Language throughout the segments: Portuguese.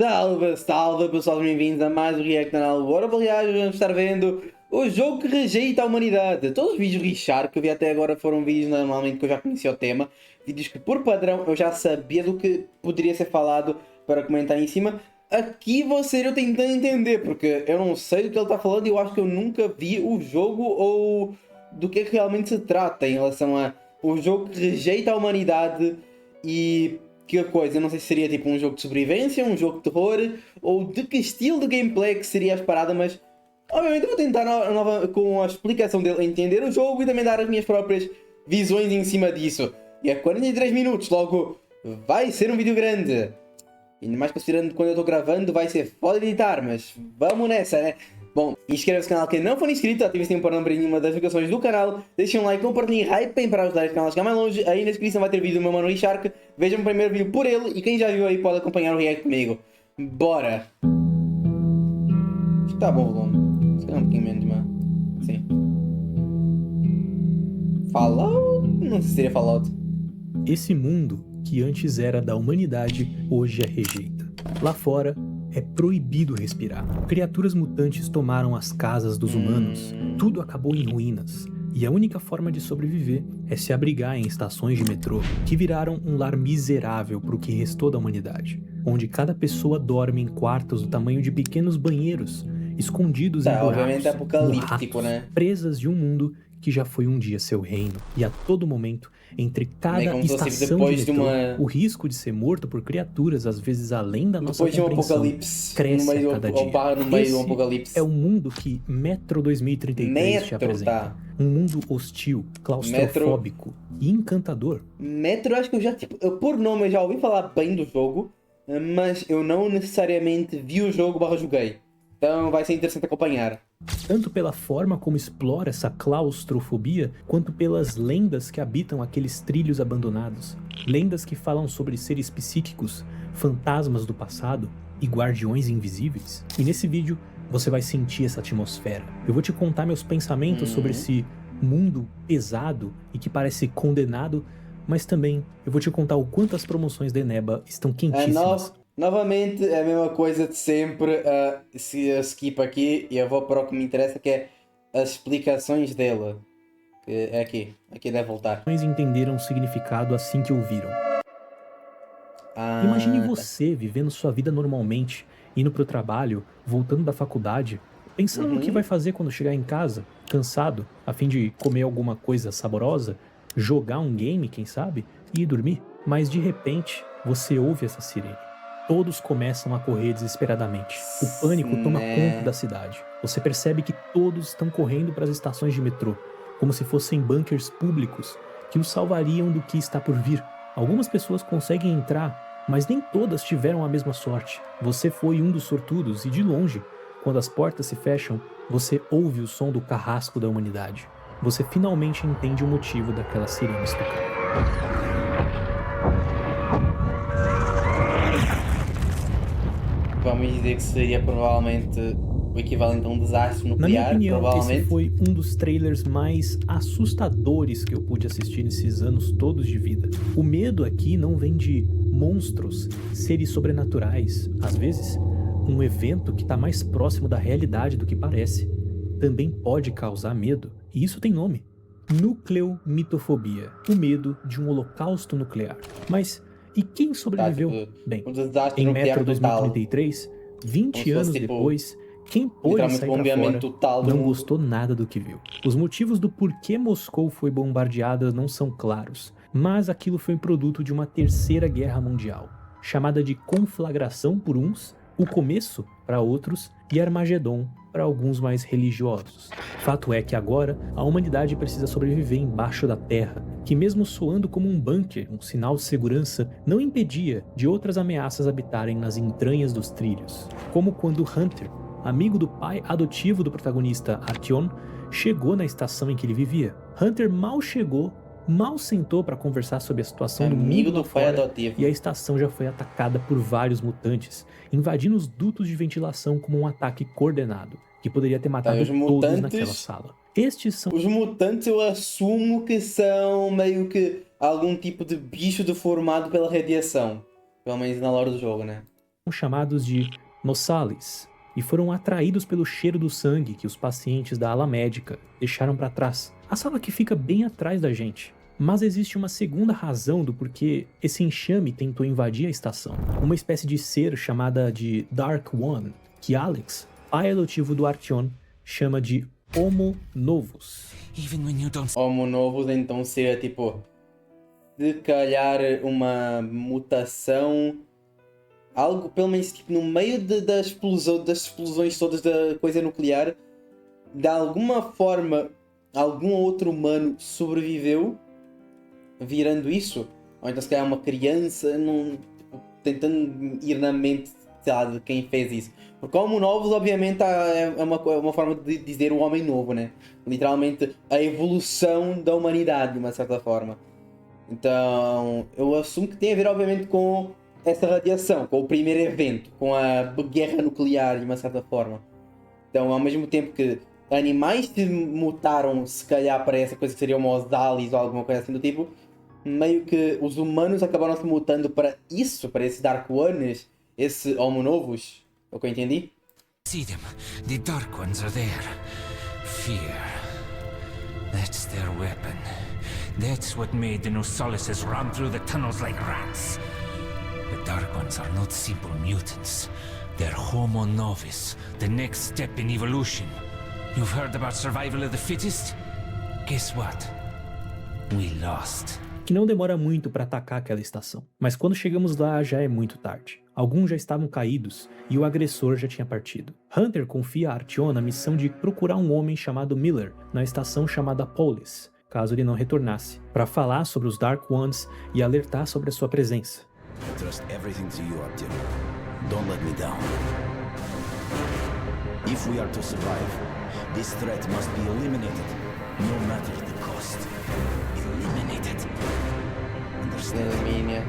Salve, salve pessoal, bem-vindos a mais um React canal. Bora aliás, vamos estar vendo o jogo que rejeita a humanidade. Todos os vídeos Richard que eu vi até agora foram vídeos normalmente que eu já conhecia o tema. Vídeos que por padrão eu já sabia do que poderia ser falado para comentar em cima. Aqui vou ser eu tentando entender, porque eu não sei do que ele está falando e eu acho que eu nunca vi o jogo ou do que realmente se trata em relação a o jogo que rejeita a humanidade e... que coisa, eu não sei se seria tipo um jogo de sobrevivência, um jogo de terror, ou de que estilo de gameplay que seria as paradas, mas obviamente eu vou tentar com a explicação dele entender o jogo e também dar as minhas próprias visões em cima disso. E é 43 minutos, logo vai ser um vídeo grande. Ainda mais considerando que quando eu estou gravando vai ser foda de editar, mas vamos nessa, né? Bom, inscreva-se no canal quem não for inscrito, ative o sininho para não perder nenhuma das notificações do canal, deixem um like, compartilhem, hypem para ajudar este canal a chegar mais longe. Aí na descrição vai ter vídeo do meu mano Richard, vejam o primeiro vídeo por ele e quem já viu aí pode acompanhar o react comigo. Bora! Está bom o volume, se calhar um pouquinho menos, mas sim. Fallout? Não sei se seria Fallout. Esse mundo que antes era da humanidade, hoje é rejeita. Lá fora, é proibido respirar. Criaturas mutantes tomaram as casas dos humanos, tudo acabou em ruínas. E a única forma de sobreviver é se abrigar em estações de metrô, que viraram um lar miserável para o que restou da humanidade, onde cada pessoa dorme em quartos do tamanho de pequenos banheiros, escondidos em buracos, obviamente é apocalíptico, no ratos, né? presas de um mundo que já foi um dia seu reino, e a todo momento, entre cada como se fosse estação depois de metrô, de uma... o risco de ser morto por criaturas, às vezes além da nossa Depois de um compreensão, apocalipse, cresce no meio a cada do, dia. no meio Esse do apocalipse. é o mundo que Metro 2033 te apresenta. Tá. Um mundo hostil, claustrofóbico e encantador. Metro, acho que eu já, tipo, por nome eu já ouvi falar bem do jogo, mas eu não necessariamente vi o jogo / joguei. Então vai ser interessante acompanhar. Tanto pela forma como explora essa claustrofobia, quanto pelas lendas que habitam aqueles trilhos abandonados. Lendas que falam sobre seres psíquicos, fantasmas do passado e guardiões invisíveis. E nesse vídeo você vai sentir essa atmosfera. Eu vou te contar meus pensamentos sobre esse mundo pesado e que parece condenado, mas também eu vou te contar o quanto as promoções da Eneba estão quentíssimas. Novamente é a mesma coisa de sempre, se eu skip aqui e eu vou para o que me interessa, que é as explicações dela. Que é aqui deve voltar. Entenderam o significado assim que ouviram. Imagine você vivendo sua vida normalmente, indo pro trabalho, voltando da faculdade, pensando no que vai fazer quando chegar em casa, cansado, a fim de comer alguma coisa saborosa, jogar um game, quem sabe, e ir dormir. Mas de repente, você ouve essa sirene. Todos começam a correr desesperadamente. O pânico toma conta da cidade. Você percebe que todos estão correndo para as estações de metrô, como se fossem bunkers públicos que os salvariam do que está por vir. Algumas pessoas conseguem entrar, mas nem todas tiveram a mesma sorte. Você foi um dos sortudos e de longe, quando as portas se fecham, você ouve o som do carrasco da humanidade. Você finalmente entende o motivo daquela sirene tocar. Vamos dizer que seria provavelmente o equivalente a um desastre nuclear. Na minha opinião, provavelmente. Esse foi um dos trailers mais assustadores que eu pude assistir nesses anos todos de vida. O medo aqui não vem de monstros, seres sobrenaturais. Às vezes, um evento que está mais próximo da realidade do que parece também pode causar medo. E isso tem nome: nucleomitofobia, o medo de um holocausto nuclear. Mas e quem sobreviveu? Bem, em Metro 2033, 20 anos depois, quem pôde sair pra fora não gostou nada do que viu. Os motivos do porquê Moscou foi bombardeada não são claros, mas aquilo foi produto de uma terceira guerra mundial, chamada de conflagração por uns, o começo para outros e Armagedon para alguns mais religiosos. Fato é que agora a humanidade precisa sobreviver embaixo da terra, que mesmo soando como um bunker, um sinal de segurança, não impedia de outras ameaças habitarem nas entranhas dos trilhos. Como quando Hunter, amigo do pai adotivo do protagonista Artyom, chegou na estação em que ele vivia. Hunter mal chegou, mal sentou para conversar sobre a situação do mundo lá fora, e a estação já foi atacada por vários mutantes, invadindo os dutos de ventilação como um ataque coordenado, que poderia ter matado todos naquela sala. Estes são... Os mutantes eu assumo que são meio que algum tipo de bicho deformado pela radiação. Pelo menos na hora do jogo, né? chamados de Nossales, e foram atraídos pelo cheiro do sangue que os pacientes da ala médica deixaram para trás. A sala que fica bem atrás da gente. Mas existe uma segunda razão do porquê esse enxame tentou invadir a estação. Uma espécie de ser chamada de Dark One, que Alex, pai adotivo do Artyom, chama de Homo Novus. Homo Novus então seria tipo, se calhar uma mutação, algo pelo menos tipo, no meio das explosões todas da coisa nuclear, de alguma forma algum outro humano sobreviveu virando isso, ou então se calhar uma criança tentando ir na mente de quem fez isso. Porque Homo Novus obviamente é uma forma de dizer o homem novo, né? Literalmente a evolução da humanidade de uma certa forma. Então eu assumo que tem a ver obviamente com essa radiação, com o primeiro evento, com a guerra nuclear de uma certa forma. Então ao mesmo tempo que animais se mutaram se calhar para essa coisa que seria uma Osalis ou alguma coisa assim do tipo, meio que os humanos acabaram se mutando para isso, para esses Dark Ones, esse Homo Novus, é o que eu entendi? See them, the Dark Ones are there. Fear. That's their weapon. That's what made the Nossalises run through the tunnels like rats. The Dark Ones are not simple mutants. They're Homo Novus, the next step in evolution. You've heard about survival of the fittest? Guess what? We lost. Que não demora muito para atacar aquela estação. Mas quando chegamos lá já é muito tarde. Alguns já estavam caídos e o agressor já tinha partido. Hunter confia a Artyom a missão de procurar um homem chamado Miller na estação chamada Polis, caso ele não retornasse, para falar sobre os Dark Ones e alertar sobre a sua presença. I trust everything to you, Artyom. Don't let me down. If we are to survive, this threat must be eliminated, no matter the cost. Eliminated. Elimina.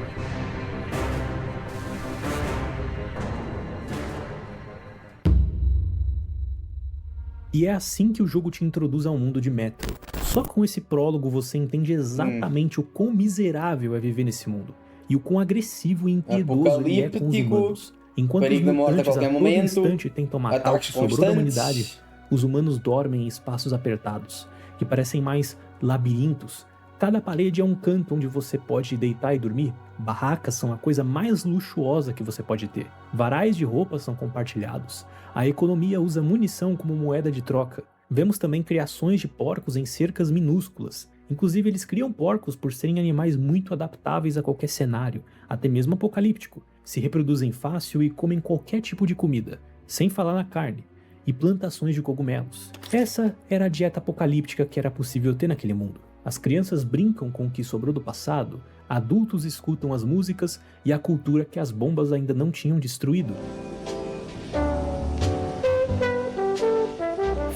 E é assim que o jogo te introduz ao mundo de Metro. Só com esse prólogo você entende exatamente o quão miserável é viver nesse mundo. E o quão agressivo e impiedoso ele é com os humanos. Enquanto os mutantes a todo instante tentam matar o que sobrou da humanidade, os humanos dormem em espaços apertados, que parecem mais labirintos. Cada parede é um canto onde você pode deitar e dormir. Barracas são a coisa mais luxuosa que você pode ter. Varais de roupas são compartilhados. A economia usa munição como moeda de troca. Vemos também criações de porcos em cercas minúsculas. Inclusive eles criam porcos por serem animais muito adaptáveis a qualquer cenário, até mesmo apocalíptico. Se reproduzem fácil e comem qualquer tipo de comida, sem falar na carne. E plantações de cogumelos. Essa era a dieta apocalíptica que era possível ter naquele mundo. As crianças brincam com o que sobrou do passado, adultos escutam as músicas e a cultura que as bombas ainda não tinham destruído.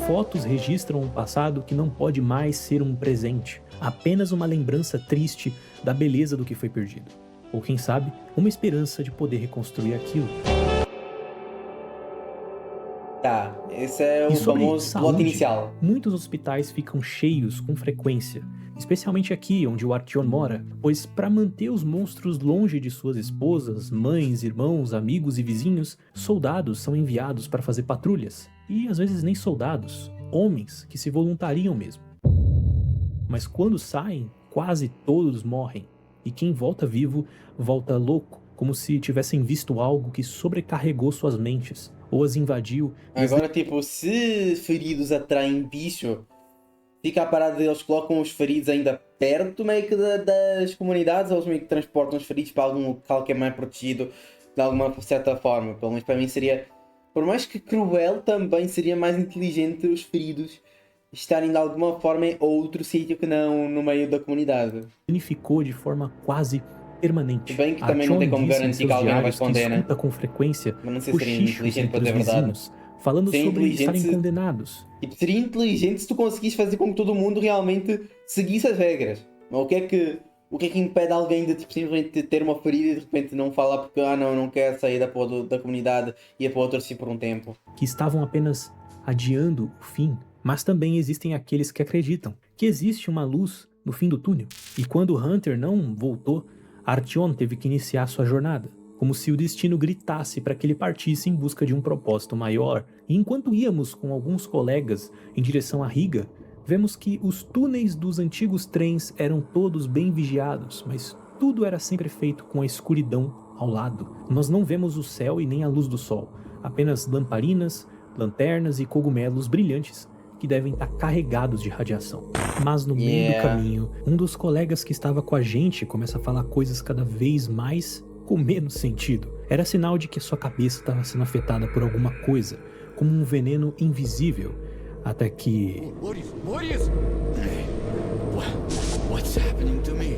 Fotos registram um passado que não pode mais ser um presente, apenas uma lembrança triste da beleza do que foi perdido. Ou quem sabe, uma esperança de poder reconstruir aquilo. Tá, esse é o famoso plot inicial. Muitos hospitais ficam cheios com frequência, especialmente aqui onde o Artyom mora, pois para manter os monstros longe de suas esposas, mães, irmãos, amigos e vizinhos, soldados são enviados para fazer patrulhas. E às vezes nem soldados, homens que se voluntariam mesmo. Mas quando saem, quase todos morrem, e quem volta vivo, volta louco, como se tivessem visto algo que sobrecarregou suas mentes, ou as invadiu. Agora, tipo, se feridos atraem bicho, fica a parada deles, colocam os feridos ainda perto meio que das comunidades, ou eles meio que transportam os feridos para algum local que é mais protegido de alguma certa forma. Pelo menos para mim seria, por mais que cruel, também seria mais inteligente os feridos estarem de alguma forma em outro sítio que não no meio da comunidade. Unificou de forma quase permanente. Bem que também não tem como garantir que alguém não vai esconder, né? Com frequência, mas não sei se seria inteligente para dizer a verdade. Falando sobre estarem condenados. Tipo, seria inteligente se tu conseguisse fazer com que todo mundo realmente seguisse as regras. Mas o que é que impede alguém de tipo, simplesmente ter uma ferida e de repente não falar porque não quer sair da comunidade e ir para outro assim por um tempo? Que estavam apenas adiando o fim. Mas também existem aqueles que acreditam que existe uma luz no fim do túnel. E quando Hunter não voltou, Artyom teve que iniciar sua jornada. como se o destino gritasse para que ele partisse em busca de um propósito maior. E enquanto íamos com alguns colegas em direção a Riga, vemos que os túneis dos antigos trens eram todos bem vigiados, mas tudo era sempre feito com a escuridão ao lado. Nós não vemos o céu e nem a luz do sol, apenas lamparinas, lanternas e cogumelos brilhantes que devem estar carregados de radiação. Mas no meio do caminho, um dos colegas que estava com a gente começa a falar coisas cada vez mais com menos sentido. Era sinal de que sua cabeça estava sendo afetada por alguma coisa, como um veneno invisível, até que... What's happening to me?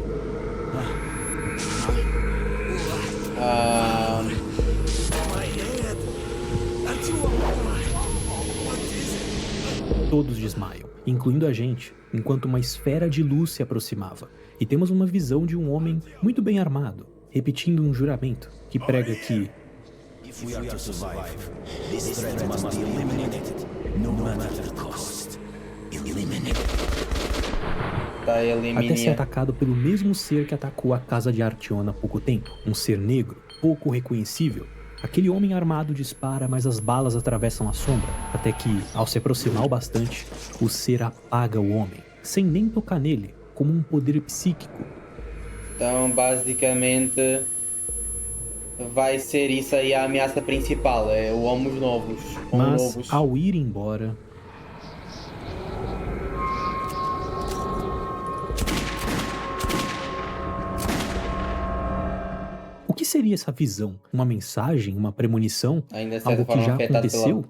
Todos desmaiam, incluindo a gente, enquanto uma esfera de luz se aproximava. E temos uma visão de um homem muito bem armado, repetindo um juramento que prega que If we are to survive, this threat must be eliminated, no matter the cost. Eliminate. até ser atacado pelo mesmo ser que atacou a casa de Artyom há pouco tempo, um ser negro, pouco reconhecível. Aquele homem armado dispara, mas as balas atravessam a sombra, até que, ao se aproximar o bastante, o ser apaga o homem, sem nem tocar nele, como um poder psíquico. Então, basicamente, vai ser isso aí a ameaça principal, é o Homos Novos. Mas, ao ir embora... O que seria essa visão? Uma mensagem? Uma premonição? Algo que já aconteceu?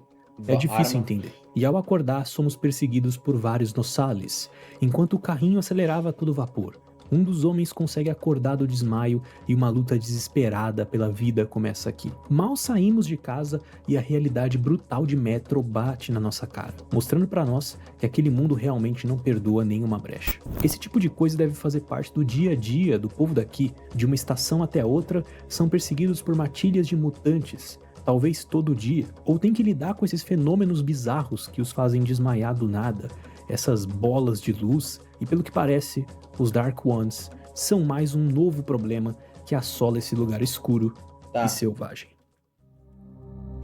É difícil entender. E ao acordar, somos perseguidos por vários Nossales, enquanto o carrinho acelerava a todo vapor. Um dos homens consegue acordar do desmaio e uma luta desesperada pela vida começa aqui. Mal saímos de casa e a realidade brutal de Metro bate na nossa cara, mostrando pra nós que aquele mundo realmente não perdoa nenhuma brecha. Esse tipo de coisa deve fazer parte do dia a dia do povo daqui. De uma estação até outra, são perseguidos por matilhas de mutantes, talvez todo dia, ou tem que lidar com esses fenômenos bizarros que os fazem desmaiar do nada, essas bolas de luz, e pelo que parece, os Dark Ones são mais um novo problema que assola esse lugar escuro e selvagem.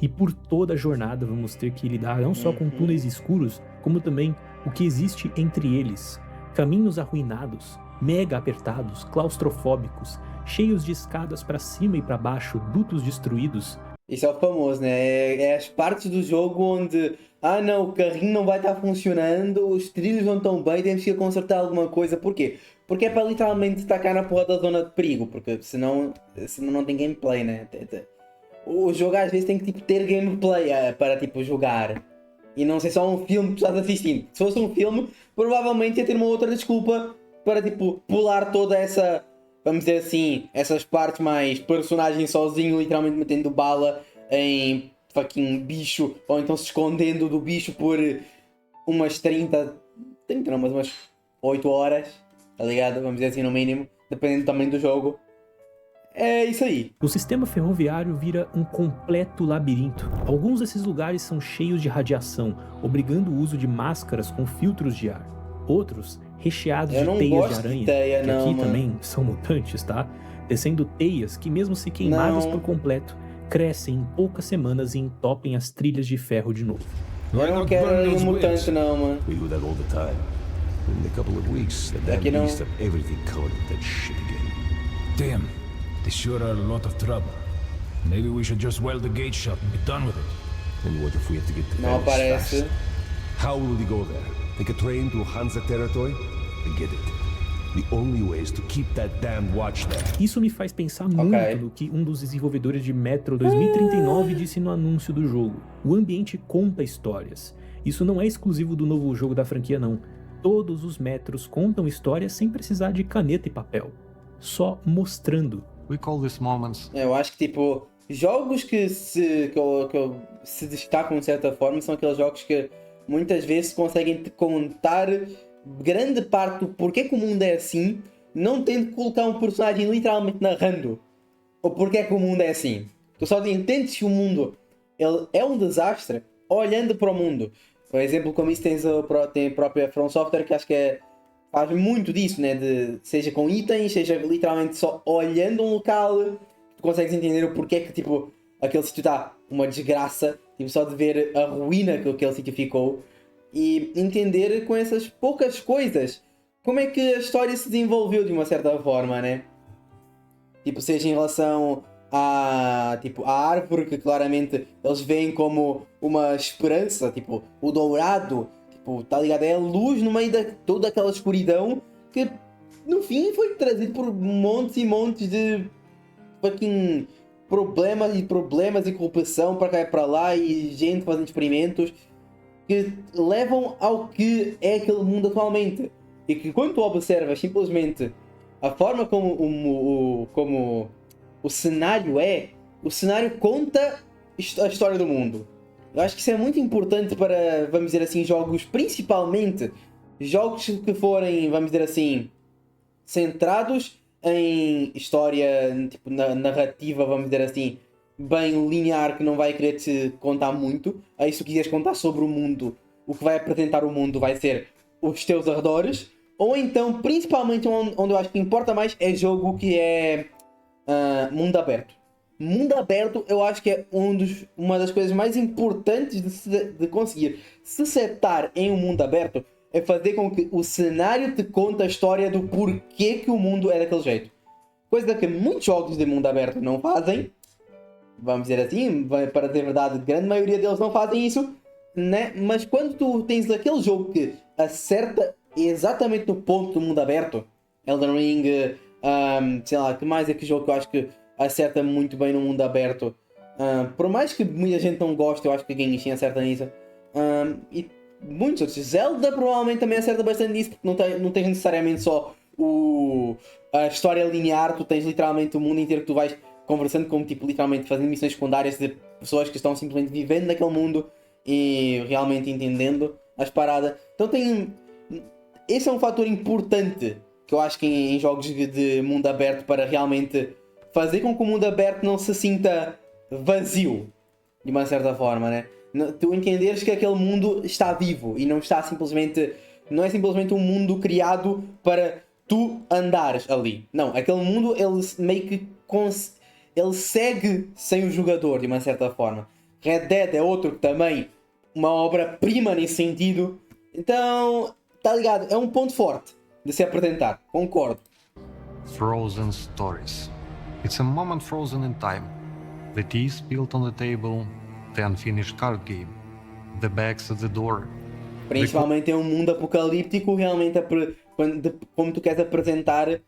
E por toda a jornada vamos ter que lidar não só com túneis escuros, como também o que existe entre eles. Caminhos arruinados, mega apertados, claustrofóbicos, cheios de escadas para cima e para baixo, dutos destruídos. Isso é o famoso, né? É as partes do jogo onde não, o carrinho não vai estar funcionando, os trilhos não estão bem, temos que consertar alguma coisa. Porquê? Porque é para literalmente tacar na porra da zona de perigo, porque senão não tem gameplay, né? O jogo às vezes tem que ter gameplay para jogar. E não ser só um filme que tu estás assistindo. Se fosse um filme, provavelmente ia ter uma outra desculpa para pular toda essa... Vamos dizer assim, essas partes mais personagem sozinho, literalmente metendo bala em fucking bicho, ou então se escondendo do bicho por umas umas 8 horas, tá ligado? Vamos dizer assim, no mínimo, dependendo também do jogo. É isso aí. O sistema ferroviário vira um completo labirinto. Alguns desses lugares são cheios de radiação, obrigando o uso de máscaras com filtros de ar. Outros recheados de teias de aranha, que aqui também são mutantes, tá? Tecendo teias que, mesmo se queimadas por completo, crescem em poucas semanas e entopem as trilhas de ferro de novo. Eu não quero um mutante não, mano. We do that all the time. In a couple of weeks, the damn beasts have everything covered with that shit again. Damn, they sure are a lot of trouble. Maybe we should just weld the gate shut and be done with it. And what if we have to get to Não Venice aparece. fast? How will we go there? Take a train to Hansa territory? Forget it. The only way is to keep that damned watch there. Isso me faz pensar muito no que um dos desenvolvedores de Metro 2039 disse no anúncio do jogo. O ambiente conta histórias. Isso não é exclusivo do novo jogo da franquia, não. Todos os Metros contam histórias sem precisar de caneta e papel. Só mostrando. We call these moments. Eu acho que jogos que se destacam de certa forma são aqueles jogos que muitas vezes conseguem te contar grande parte do porquê que o mundo é assim, não tendo que colocar um personagem literalmente narrando o porquê que o mundo é assim. Tu só entendes que o mundo ele é um desastre olhando para o mundo. Por exemplo, como isso tem a própria From Software, que acho que faz muito disso, né? Seja com itens, seja literalmente só olhando um local, tu consegues entender o porquê que, tipo, aquele sítio está uma desgraça, tipo, só de ver a ruína que aquele sítio ficou, e entender com essas poucas coisas como é que a história se desenvolveu de uma certa forma, né? Tipo, seja em relação à árvore, que claramente eles veem como uma esperança, tipo, o dourado, tipo, tá ligado? É a luz no meio de toda aquela escuridão que, no fim, foi trazido por montes e montes de fucking problemas e corrupção para cá e para lá, e gente fazendo experimentos que levam ao que é aquele mundo atualmente. E que quando tu observas simplesmente a forma como o cenário o cenário conta a história do mundo. Eu acho que isso é muito importante para, vamos dizer assim, jogos, principalmente jogos que forem, vamos dizer assim, centrados em história, tipo, na narrativa, vamos dizer assim, bem linear, que não vai querer te contar muito. Aí se tu quiseres contar sobre o mundo, o que vai apresentar o mundo vai ser os teus arredores. Ou então, principalmente onde eu acho que importa mais, é jogo que é mundo aberto. Mundo aberto eu acho que é uma das coisas mais importantes de conseguir se setar em um mundo aberto, é fazer com que o cenário te conte a história do porquê que o mundo é daquele jeito. Coisa que muitos jogos de mundo aberto não fazem. Vamos dizer assim, para dizer a verdade, a grande maioria deles não fazem isso, né? Mas quando tu tens aquele jogo que acerta exatamente no ponto do mundo aberto, Elden Ring, sei lá, que mais é que jogo que eu acho que acerta muito bem no mundo aberto, por mais que muita gente não goste, eu acho que a Genshin acerta nisso, e muitos outros. Zelda provavelmente também acerta bastante nisso, porque não tens necessariamente só a história linear, tu tens literalmente o mundo inteiro que tu vais conversando com, tipo, literalmente fazendo missões secundárias de pessoas que estão simplesmente vivendo naquele mundo e realmente entendendo as paradas. Então esse é um fator importante que eu acho que em jogos de mundo aberto, para realmente fazer com que o mundo aberto não se sinta vazio, de uma certa forma, né? Tu entenderes que aquele mundo está vivo e não é simplesmente um mundo criado para tu andares ali. Não, aquele mundo ele meio que ele segue sem o jogador, de uma certa forma. Red Dead é outro que também uma obra-prima nesse sentido. Então, tá ligado? É um ponto forte de se apresentar. Concordo. Frozen stories. It's a moment frozen in time. The tea spilled on the table, the unfinished card game, the bags at the door. Principalmente em um mundo apocalíptico, realmente como tu queres apresentar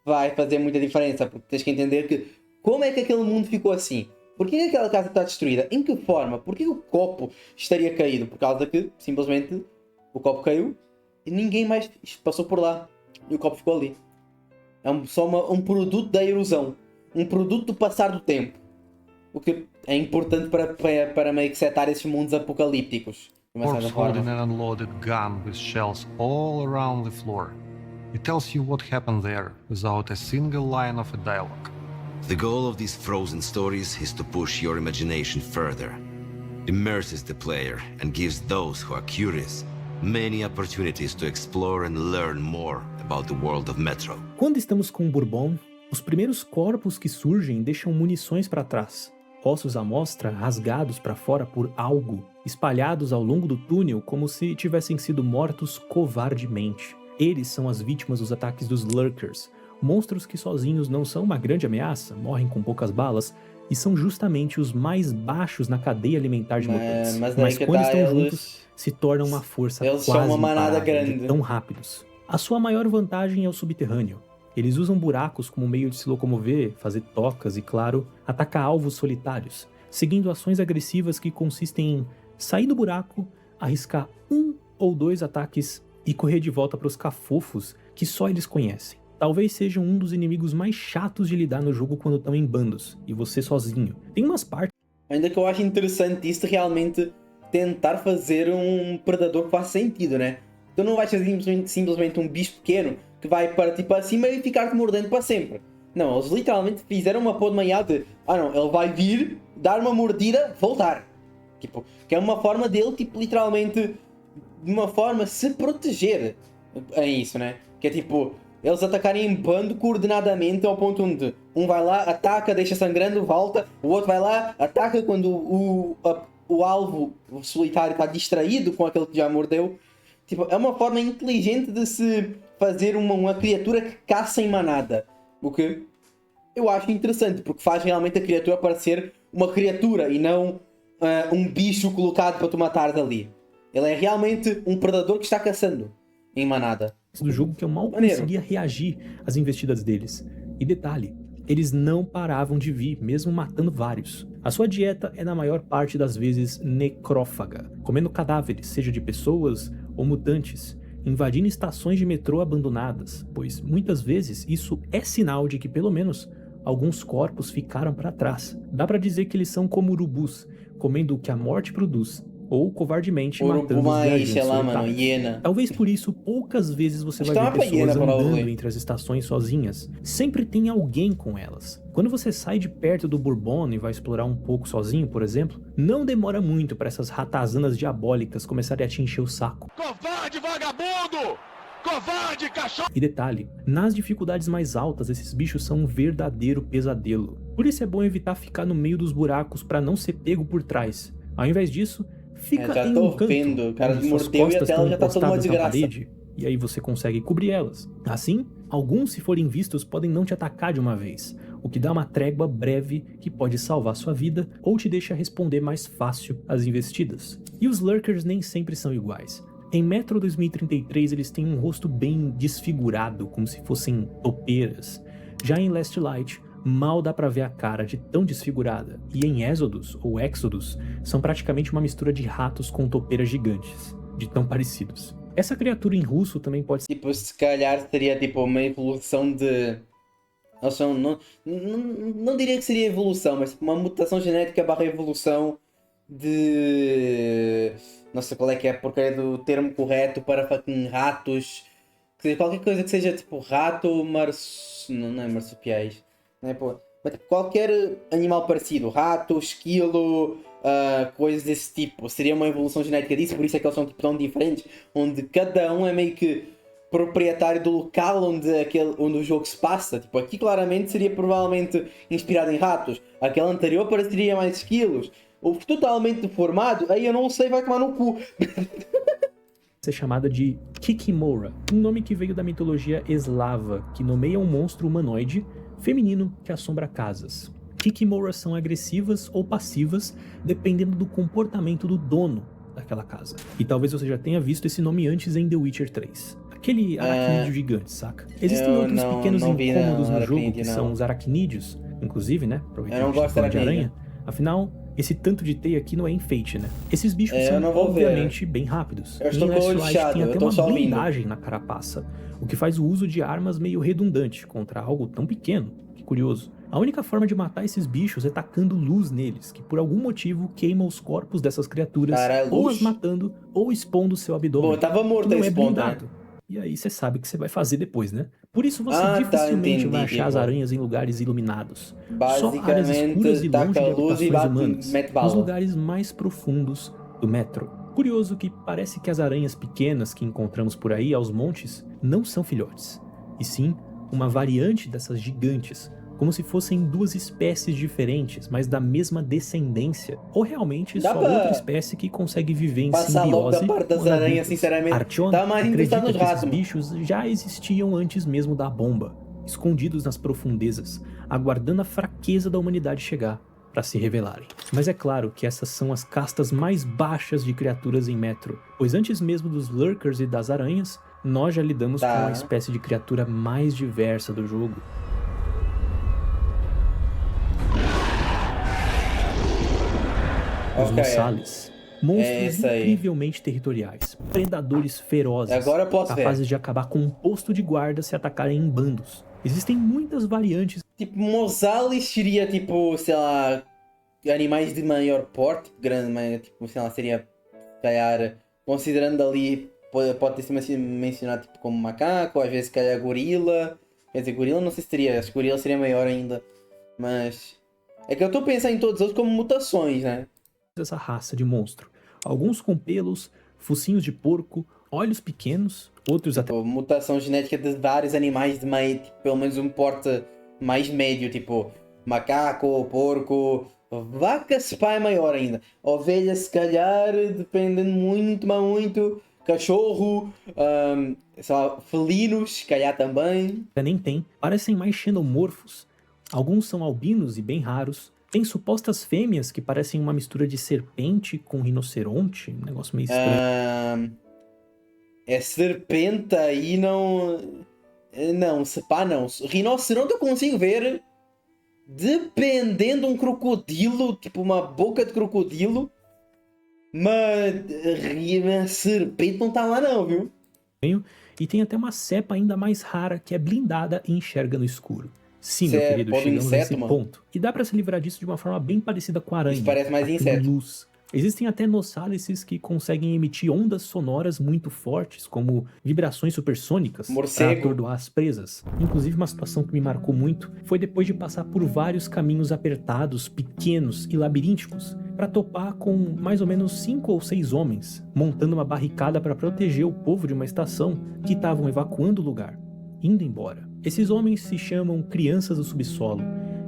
vai fazer muita diferença, porque tens que entender que como é que aquele mundo ficou assim? Porquê que aquela casa está destruída? Em que forma? Porquê que o copo estaria caído? Por causa que simplesmente o copo caiu e ninguém mais passou por lá e o copo ficou ali. É só um produto da erosão, um produto do passar do tempo, o que é importante para meio que setar esses mundos apocalípticos. Corpse holding an unloaded gun with shells all around the floor. It tells you what happened there without a single line of a dialogue. The goal of these frozen stories is to push your imagination further, immerses the player and gives those who are curious many opportunities to explore and learn more about the world of Metro. Quando estamos com o Bourbon, os primeiros corpos que surgem deixam munições para trás. Ossos à mostra rasgados para fora por algo, espalhados ao longo do túnel como se tivessem sido mortos covardemente. Eles são as vítimas dos ataques dos Lurkers, monstros que sozinhos não são uma grande ameaça, morrem com poucas balas e são justamente os mais baixos na cadeia alimentar de mutantes. Mas quando estão juntos, se tornam uma força quase imparável, tão rápidos. A sua maior vantagem é o subterrâneo. Eles usam buracos como meio de se locomover, fazer tocas e, claro, atacar alvos solitários, seguindo ações agressivas que consistem em sair do buraco, arriscar 1 ou 2 ataques e correr de volta para os cafofos que só eles conhecem. Talvez sejam um dos inimigos mais chatos de lidar no jogo quando estão em bandos, e você sozinho. Tem umas partes... Ainda que eu acho interessante isso, realmente tentar fazer um predador que faça sentido, né? Tu não vais ser simplesmente um bicho pequeno que vai partir para cima e ficar-te mordendo para sempre. Não, eles literalmente fizeram uma pô de manhã de... não, ele vai vir, dar uma mordida, voltar. Tipo, que é uma forma dele, tipo, literalmente, de uma forma se proteger. É isso, né? Que é tipo, eles atacarem em bando coordenadamente ao ponto onde um vai lá, ataca, deixa sangrando, volta, o outro vai lá, ataca quando o alvo solitário está distraído com aquele que já mordeu. Tipo, é uma forma inteligente de se fazer uma criatura que caça em manada. O que eu acho interessante, porque faz realmente a criatura parecer uma criatura e não um bicho colocado para tu matar dali. Ele é realmente um predador que está caçando em manada. Do jogo que eu mal conseguia reagir às investidas deles. E detalhe, eles não paravam de vir, mesmo matando vários. A sua dieta é na maior parte das vezes necrófaga, comendo cadáveres, seja de pessoas ou mutantes, invadindo estações de metrô abandonadas, pois muitas vezes isso é sinal de que pelo menos alguns corpos ficaram para trás. Dá para dizer que eles são como urubus, comendo o que a morte produz, ou covardemente matando os viajantes solitários. Talvez por isso poucas vezes você vai ver pessoas andando entre as estações sozinhas. Sempre tem alguém com elas. Quando você sai de perto do Bourbon e vai explorar um pouco sozinho, por exemplo, não demora muito para essas ratazanas diabólicas começarem a te encher o saco. Covarde, vagabundo! Covarde, cachorro! E detalhe, nas dificuldades mais altas, esses bichos são um verdadeiro pesadelo. Por isso é bom evitar ficar no meio dos buracos para não ser pego por trás. Ao invés disso, fica em um canto, vendo. O cara mordeu e a tela já tá toda uma desgraça. Parede, e aí você consegue cobrir elas. Assim, alguns, se forem vistos, podem não te atacar de uma vez, o que dá uma trégua breve que pode salvar sua vida ou te deixa responder mais fácil às investidas. E os Lurkers nem sempre são iguais. Em Metro 2033 eles têm um rosto bem desfigurado, como se fossem topeiras. Já em Last Light, mal dá pra ver a cara de tão desfigurada. E em Exodus, ou Exodus, são praticamente uma mistura de ratos com topeiras gigantes, de tão parecidos. Essa criatura em russo também pode ser... Tipo, se calhar seria tipo uma evolução de... Não diria que seria evolução, mas uma mutação genética barra evolução de... Não sei qual é que é a porcaria do termo correto para fucking ratos. Qualquer coisa que seja tipo rato, não é marsupiais. Não é, pô. Mas qualquer animal parecido, rato, esquilo, coisas desse tipo. Seria uma evolução genética disso, por isso é que eles são tipo, tão diferentes. Onde cada um é meio que proprietário do local onde o jogo se passa. Tipo, aqui claramente seria provavelmente inspirado em ratos. Aquele anterior pareceria mais esquilos. Ou totalmente deformado, aí eu não sei, vai tomar no cu. Ser chamada de Kikimora, um nome que veio da mitologia eslava, que nomeia um monstro humanoide feminino que assombra casas. Kikimoras são agressivas ou passivas, dependendo do comportamento do dono daquela casa. E talvez você já tenha visto esse nome antes em The Witcher 3. Aquele aracnídeo gigante, saca? Existem outros pequenos incômodos no jogo, que são os aracnídeos, inclusive, né? Eu não gosto de aranha. Afinal, esse tanto de teia aqui não é enfeite, né? Esses bichos são obviamente bem rápidos. Eu estou tem até uma blindagem na carapaça, o que faz o uso de armas meio redundante contra algo tão pequeno. Que curioso. A única forma de matar esses bichos é tacando luz neles, que por algum motivo queima os corpos dessas criaturas, ou as matando, ou expondo seu abdômen. Bom, tava morto esse ponto, né? E aí você sabe o que você vai fazer depois, né? Por isso você dificilmente vai achar as aranhas em lugares iluminados. Só áreas escuras e longe de habitações humanas, nos lugares mais profundos do Metro. Curioso que parece que as aranhas pequenas que encontramos por aí aos montes não são filhotes, e sim uma variante dessas gigantes, como se fossem duas espécies diferentes, mas da mesma descendência, ou realmente só outra espécie que consegue viver em simbiose. Logo da parte das aranhas, sinceramente. Artyom acredita que esses bichos já existiam antes mesmo da bomba, escondidos nas profundezas, aguardando a fraqueza da humanidade chegar para se revelarem. Mas é claro que essas são as castas mais baixas de criaturas em Metro, pois antes mesmo dos Lurkers e das aranhas, nós já lidamos com a espécie de criatura mais diversa do jogo. Os Nossales. Monstros incrivelmente territoriais, predadores ferozes, capazes de acabar com um posto de guarda se atacarem em bandos. Existem muitas variantes. Tipo, Nossales seria tipo, sei lá, animais de maior porte, grande, mas tipo, sei lá, seria, se calhar, considerando ali, pode ter sido mencionado tipo como macaco, às vezes se calhar gorila. Quer dizer, gorila não sei se seria, acho que gorila seria maior ainda, mas é que eu estou pensando em todos eles como mutações, né? Essa raça de monstro, alguns com pelos, focinhos de porco, olhos pequenos, outros até... Tipo, mutação genética de vários animais de meio, tipo, pelo menos um porte mais médio, tipo macaco, porco, vaca se pá é maior ainda. Ovelha se calhar, dependendo muito, mas muito. Cachorro, sei lá, felinos, se calhar também. Nem tem, parecem mais xenomorfos. Alguns são albinos e bem raros. Tem supostas fêmeas que parecem uma mistura de serpente com rinoceronte, um negócio meio estranho. É serpente aí não... Não, se pá não. Rinoceronte eu consigo ver, dependendo de um crocodilo, tipo uma boca de crocodilo. Mas serpente não tá lá não, viu? E tem até uma cepa ainda mais rara que é blindada e enxerga no escuro. Sim, meu querido, chegamos nesse ponto. E dá pra se livrar disso de uma forma bem parecida com a aranha. Isso parece mais inseto. Luz. Existem até nossálices que conseguem emitir ondas sonoras muito fortes, como vibrações supersônicas, para atordoar as presas. Inclusive, uma situação que me marcou muito foi depois de passar por vários caminhos apertados, pequenos e labirínticos, para topar com mais ou menos 5 ou 6 homens, montando uma barricada para proteger o povo de uma estação que estavam evacuando o lugar, indo embora. Esses homens se chamam Crianças do Subsolo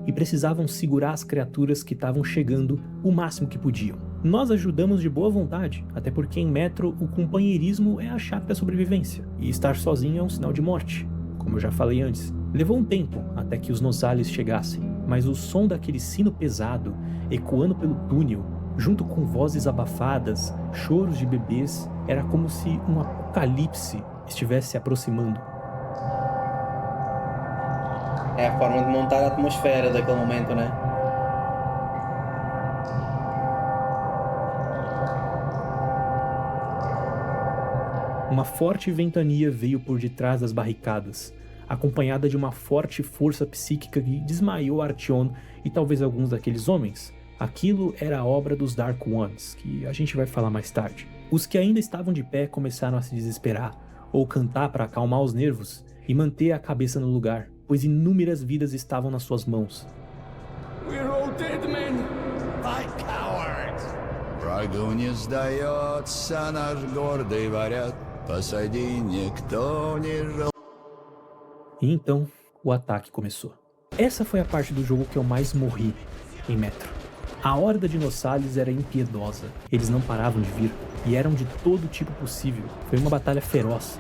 e precisavam segurar as criaturas que estavam chegando o máximo que podiam. Nós ajudamos de boa vontade, até porque em Metro o companheirismo é a chave da sobrevivência, e estar sozinho é um sinal de morte, como eu já falei antes. Levou um tempo até que os Nosales chegassem, mas o som daquele sino pesado, ecoando pelo túnel, junto com vozes abafadas, choros de bebês, era como se um apocalipse estivesse se aproximando. É a forma de montar a atmosfera daquele momento, né? Uma forte ventania veio por detrás das barricadas, acompanhada de uma forte força psíquica que desmaiou Artyom e talvez alguns daqueles homens. Aquilo era a obra dos Dark Ones, que a gente vai falar mais tarde. Os que ainda estavam de pé começaram a se desesperar, ou cantar para acalmar os nervos e manter a cabeça no lugar, pois inúmeras vidas estavam nas suas mãos. We're all dead men! By cowards! Врагу не сдается наш гордый варяг, посади никто не жил. E então, o ataque começou. Essa foi a parte do jogo que eu mais morri em Metro. A horda de Nosales era impiedosa, eles não paravam de vir, e eram de todo tipo possível. Foi uma batalha feroz.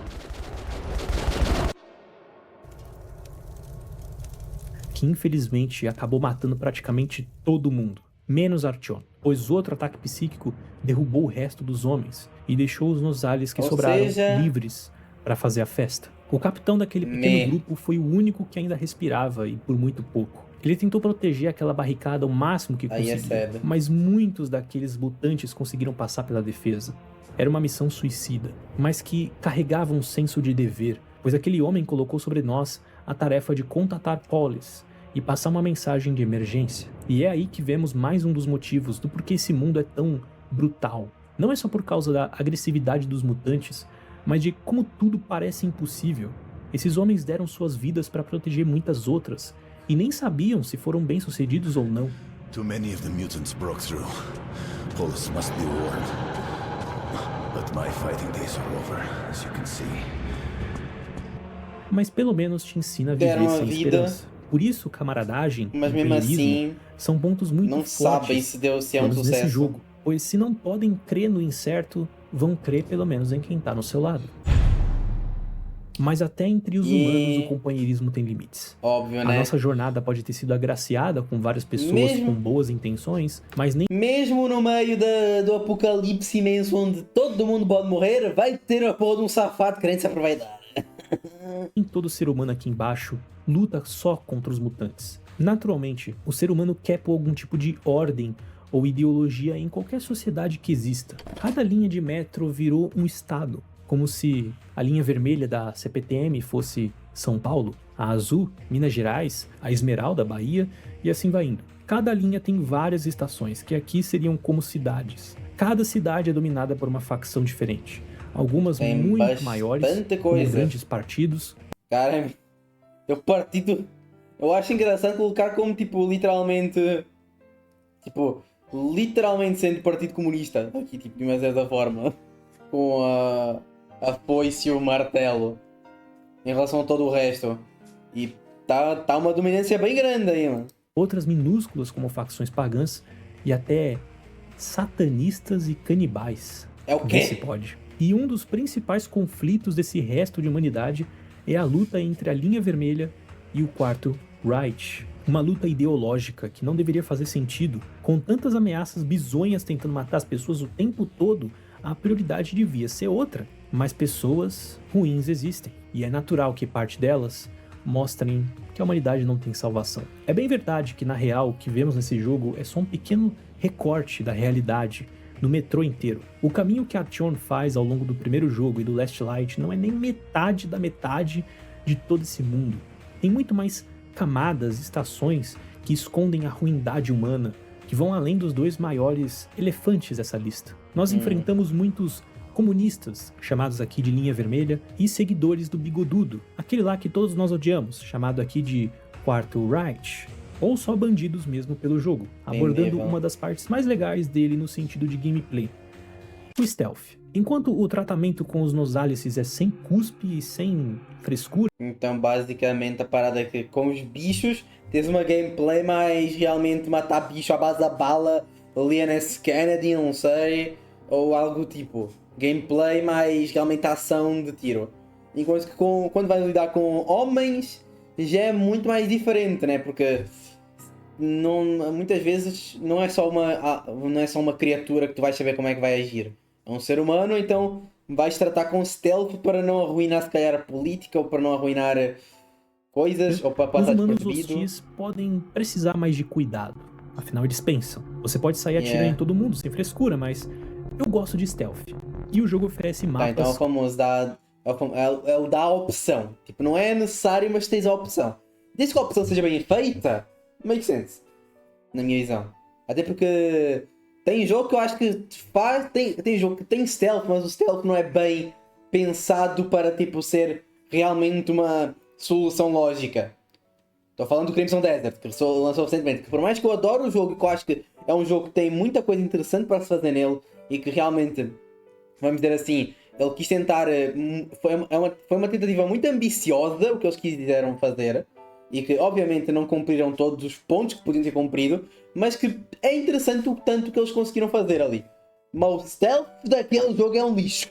Que infelizmente acabou matando praticamente todo mundo, menos Artyom, pois outro ataque psíquico derrubou o resto dos homens e deixou os Nosales que sobraram livres para fazer a festa. O capitão daquele pequeno grupo foi o único que ainda respirava e por muito pouco. Ele tentou proteger aquela barricada o máximo que conseguiu, mas muitos daqueles mutantes conseguiram passar pela defesa. Era uma missão suicida, mas que carregava um senso de dever, pois aquele homem colocou sobre nós a tarefa de contatar Polis e passar uma mensagem de emergência. E é aí que vemos mais um dos motivos do porquê esse mundo é tão brutal. Não é só por causa da agressividade dos mutantes, mas de como tudo parece impossível. Esses homens deram suas vidas para proteger muitas outras, e nem sabiam se foram bem-sucedidos ou não. Too many of the mutants broke through. Polis must be warned. But my fighting days are over, as you can see. Mas pelo menos te ensina a viver sem esperança. Por isso, camaradagem e companheirismo são pontos muito fortes sabem se é um sucesso nesse jogo, pois se não podem crer no incerto, vão crer pelo menos em quem tá no seu lado. Mas até entre os humanos o companheirismo tem limites. Óbvio, né? A nossa jornada pode ter sido agraciada com várias pessoas com boas intenções, mas nem... Mesmo no meio do apocalipse imenso onde todo mundo pode morrer, vai ter a porra de um safado querendo se aproveitar. Nem todo ser humano aqui embaixo luta só contra os mutantes. Naturalmente, o ser humano quer por algum tipo de ordem ou ideologia em qualquer sociedade que exista. Cada linha de metro virou um estado, como se a linha vermelha da CPTM fosse São Paulo, a azul, Minas Gerais, a esmeralda, Bahia, e assim vai indo. Cada linha tem várias estações, que aqui seriam como cidades. Cada cidade é dominada por uma facção diferente. Algumas tem muito maiores, com grandes partidos. Cara, eu acho engraçado colocar como, literalmente sendo Partido Comunista, aqui, de uma certa forma. Com a foice e o martelo em relação a todo o resto. E tá uma dominância bem grande aí, mano. Outras minúsculas como facções pagãs e até satanistas e canibais. É o quê? Se pode. E um dos principais conflitos desse resto de humanidade é a luta entre a Linha Vermelha e o Quarto Reich. Uma luta ideológica que não deveria fazer sentido. Com tantas ameaças bizonhas tentando matar as pessoas o tempo todo, a prioridade devia ser outra. Mas pessoas ruins existem. E é natural que parte delas mostrem que a humanidade não tem salvação. É bem verdade que, na real, o que vemos nesse jogo é só um pequeno recorte da realidade no metrô inteiro. O caminho que Artyom faz ao longo do primeiro jogo e do Last Light não é nem metade da metade de todo esse mundo. Tem muito mais camadas, estações que escondem a ruindade humana, que vão além dos dois maiores elefantes dessa lista. Nós enfrentamos muitos comunistas, chamados aqui de Linha Vermelha, e seguidores do Bigodudo, aquele lá que todos nós odiamos, chamado aqui de Quarto Reich, ou só bandidos mesmo pelo jogo, abordando uma das partes mais legais dele no sentido de gameplay, o stealth. Enquanto o tratamento com os Nosálices é sem cuspe e sem frescura. Então basicamente a parada é que com os bichos tens uma gameplay mais realmente matar bicho à base da bala, Leon Kennedy, não sei, ou algo tipo. Gameplay mais realmente ação de tiro. Enquanto que quando vais lidar com homens já é muito mais diferente, né? Porque muitas vezes não é só uma criatura que tu vais saber como é que vai agir. É um ser humano, então vais tratar com stealth para não arruinar se calhar a política ou para não arruinar coisas ou para passar despercebido. Os humanos hostis podem precisar mais de cuidado. Afinal eles pensam. Você pode sair atirando em todo mundo sem frescura, mas eu gosto de stealth. E o jogo oferece mapas... então é o famoso é o da opção. Tipo, não é necessário, mas tens a opção. Desde que a opção seja bem feita, make sense. Na minha visão. Até porque tem jogo que eu acho que faz... Tem jogo que tem stealth, mas o stealth não é bem pensado para tipo ser realmente uma solução lógica. Estou falando do Crimson Desert, que lançou recentemente. Que por mais que eu adoro o jogo, que eu acho que é um jogo que tem muita coisa interessante para se fazer nele e que realmente, vamos dizer assim, ele quis tentar... Foi uma tentativa muito ambiciosa o que eles quiseram fazer e que obviamente não cumpriram todos os pontos que podiam ter cumprido, mas que é interessante o tanto que eles conseguiram fazer ali. Mas o stealth daquele jogo é um lixo.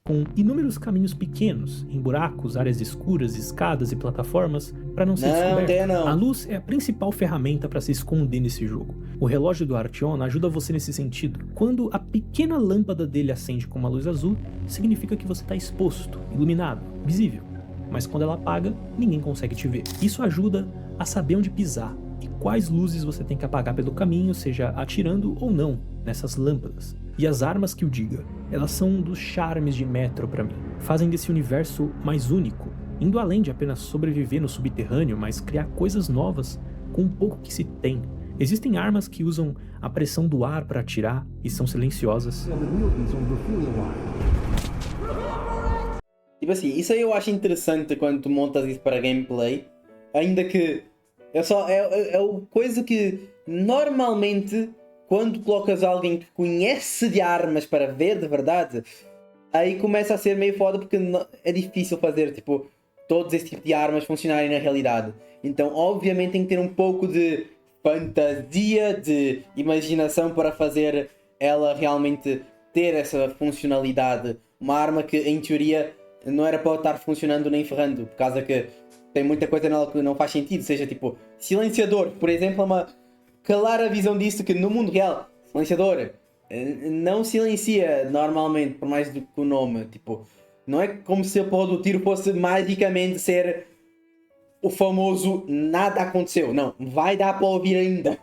Com inúmeros caminhos pequenos, em buracos, áreas escuras, escadas e plataformas, para não ser descoberto. A luz é a principal ferramenta para se esconder nesse jogo. O relógio do Artyom ajuda você nesse sentido. Quando a pequena lâmpada dele acende com uma luz azul, significa que você está exposto, iluminado, visível. Mas quando ela apaga, ninguém consegue te ver. Isso ajuda a saber onde pisar e quais luzes você tem que apagar pelo caminho, seja atirando ou não nessas lâmpadas. E as armas que o diga, elas são um dos charmes de Metro pra mim. Fazem desse universo mais único, indo além de apenas sobreviver no subterrâneo, mas criar coisas novas com um pouco que se tem. Existem armas que usam a pressão do ar para atirar e são silenciosas. Tipo assim, isso aí eu acho interessante quando tu montas isso para gameplay, ainda que é coisa que normalmente quando colocas alguém que conhece de armas para ver de verdade, aí começa a ser meio foda porque é difícil fazer tipo todos esse tipo de armas funcionarem na realidade. Então obviamente tem que ter um pouco de fantasia, de imaginação para fazer ela realmente ter essa funcionalidade. Uma arma que em teoria não era para estar funcionando nem ferrando, por causa que tem muita coisa nela que não faz sentido, seja tipo silenciador, por exemplo, é uma clara visão disso que no mundo real, silenciador não silencia normalmente, por mais do que o nome, tipo, não é como se a porra do tiro fosse magicamente ser o famoso nada aconteceu, não, vai dar para ouvir ainda,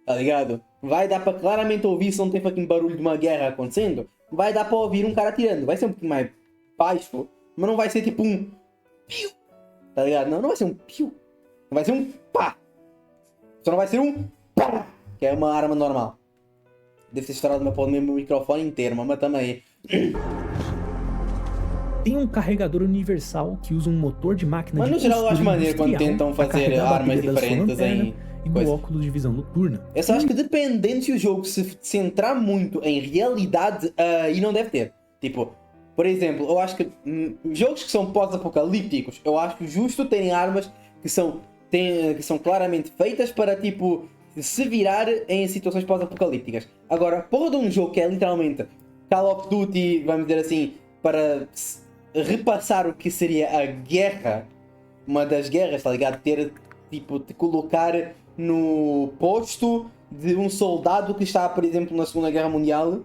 tá ligado? Vai dar para claramente ouvir se não tem fucking barulho de uma guerra acontecendo, vai dar para ouvir um cara atirando, vai ser um pouquinho mais baixo, mas não vai ser tipo um piu, tá ligado? Não vai ser um piu, não vai ser um pá. Só não vai ser um pá, que é uma arma normal. Deve ter estourado meu microfone inteiro, mas também. Tem um carregador universal que usa um motor de máquina mas de no geral eu acho maneiro quando tentam fazer armas diferentes em e do óculos de visão noturna. Eu só acho que dependendo se o jogo se centrar muito em realidade, aí não deve ter. Tipo, Por exemplo, eu acho que jogos que são pós-apocalípticos, eu acho justo terem armas que são claramente feitas para, tipo, se virar em situações pós-apocalípticas. Agora, porra de um jogo que é literalmente Call of Duty, vamos dizer assim, para repassar o que seria a guerra, uma das guerras, tá ligado? Te colocar no posto de um soldado que está, por exemplo, na Segunda Guerra Mundial,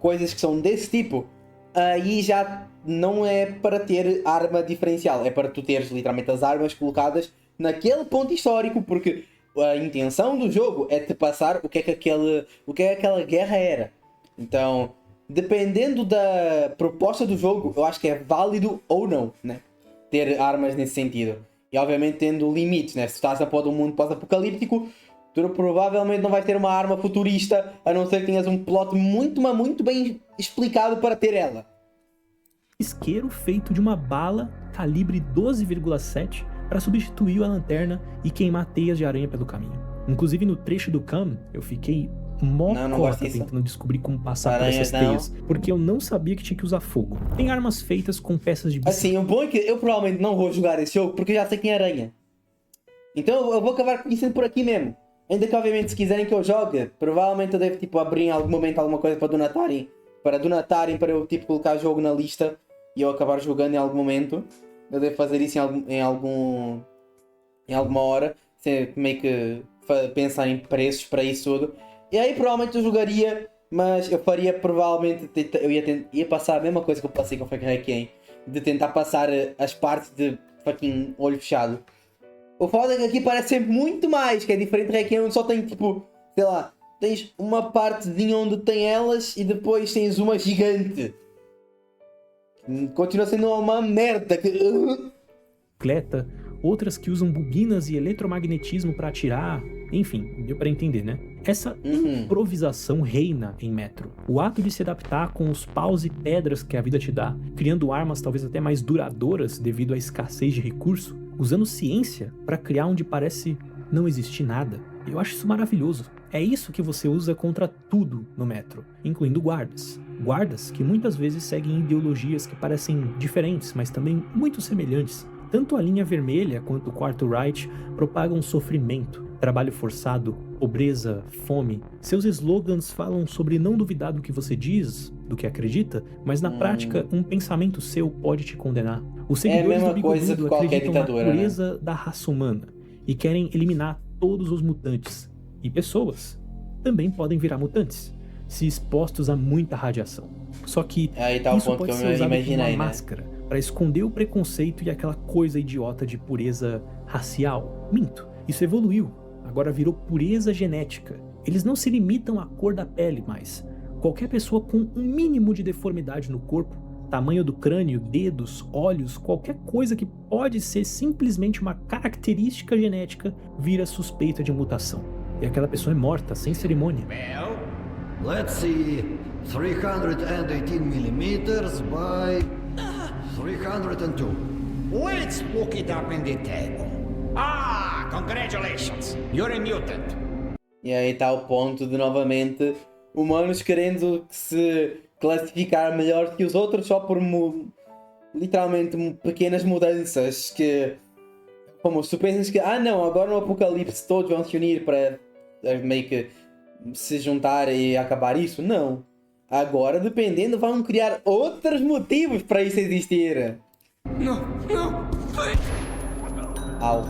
coisas que são desse tipo, aí já não é para ter arma diferencial, é para tu teres literalmente as armas colocadas naquele ponto histórico, porque a intenção do jogo é te passar o que é aquela guerra era. Então, dependendo da proposta do jogo, eu acho que é válido ou não, né? Ter armas nesse sentido. E obviamente tendo limites, né? Se estás a pôr de um mundo pós-apocalíptico, tu provavelmente não vais ter uma arma futurista, a não ser que tenhas um plot muito bem explicado para ter ela. Isqueiro feito de uma bala calibre 12,7 para substituir a lanterna e queimar teias de aranha pelo caminho. Inclusive no trecho do Cam, eu fiquei mocota tentando descobrir como passar por essas teias, porque eu não sabia que tinha que usar fogo. Tem armas feitas com peças de bicicleta. Assim, o bom é que eu provavelmente não vou jogar esse jogo porque já sei quem é aranha. Então eu vou acabar conhecendo por aqui mesmo. Ainda que obviamente se quiserem que eu jogue, provavelmente eu devo tipo abrir em algum momento alguma coisa para donatarem. Para eu tipo colocar o jogo na lista e eu acabar jogando em algum momento. Eu devo fazer isso em alguma hora. Meio que pensar em preços para isso tudo. E aí provavelmente eu jogaria, mas eu faria provavelmente, eu ia passar a mesma coisa que eu passei com o fucking Requiem, de tentar passar as partes de fucking olho fechado. O foda é que aqui parece sempre muito mais, que é diferente do Requiem, onde só tem tipo, sei lá, tens uma partezinha onde tem elas e depois tens uma gigante. Continua sendo uma merda. Outras que usam bobinas e eletromagnetismo para atirar, enfim, deu para entender, né? Essa improvisação reina em Metro. O ato de se adaptar com os paus e pedras que a vida te dá, criando armas talvez até mais duradouras devido à escassez de recurso, usando ciência para criar onde parece não existir nada. Eu acho isso maravilhoso. É isso que você usa contra tudo no Metro, incluindo guardas. Guardas que muitas vezes seguem ideologias que parecem diferentes, mas também muito semelhantes. Tanto a linha vermelha quanto o quarto Reich propagam sofrimento, trabalho forçado, pobreza, fome. Seus slogans falam sobre não duvidar do que você diz, do que acredita, mas na prática um pensamento seu pode te condenar. Os seguidores do Bigodudo acreditam na pureza da raça humana e querem eliminar todos os mutantes. E pessoas também podem virar mutantes, se expostos a muita radiação. Só que isso pode ser usado como uma máscara para esconder o preconceito e aquela coisa idiota de pureza racial. Minto, isso evoluiu, agora virou pureza genética. Eles não se limitam à cor da pele mais. Qualquer pessoa com um mínimo de deformidade no corpo, tamanho do crânio, dedos, olhos, qualquer coisa que pode ser simplesmente uma característica genética, vira suspeita de mutação. E aquela pessoa é morta, sem cerimônia. Well, let's see, 318mm by 302. Let's look it up in the table. Ah, congratulations, you're a mutant. E aí está o ponto de, novamente, humanos querendo se classificar melhor que os outros só por, literalmente, pequenas mudanças que... Como se tu pensas que, não, agora no apocalipse todos vão se unir para meio que se juntar e acabar isso. Não. Agora, dependendo, vão criar outros motivos para isso existir. Não. Au.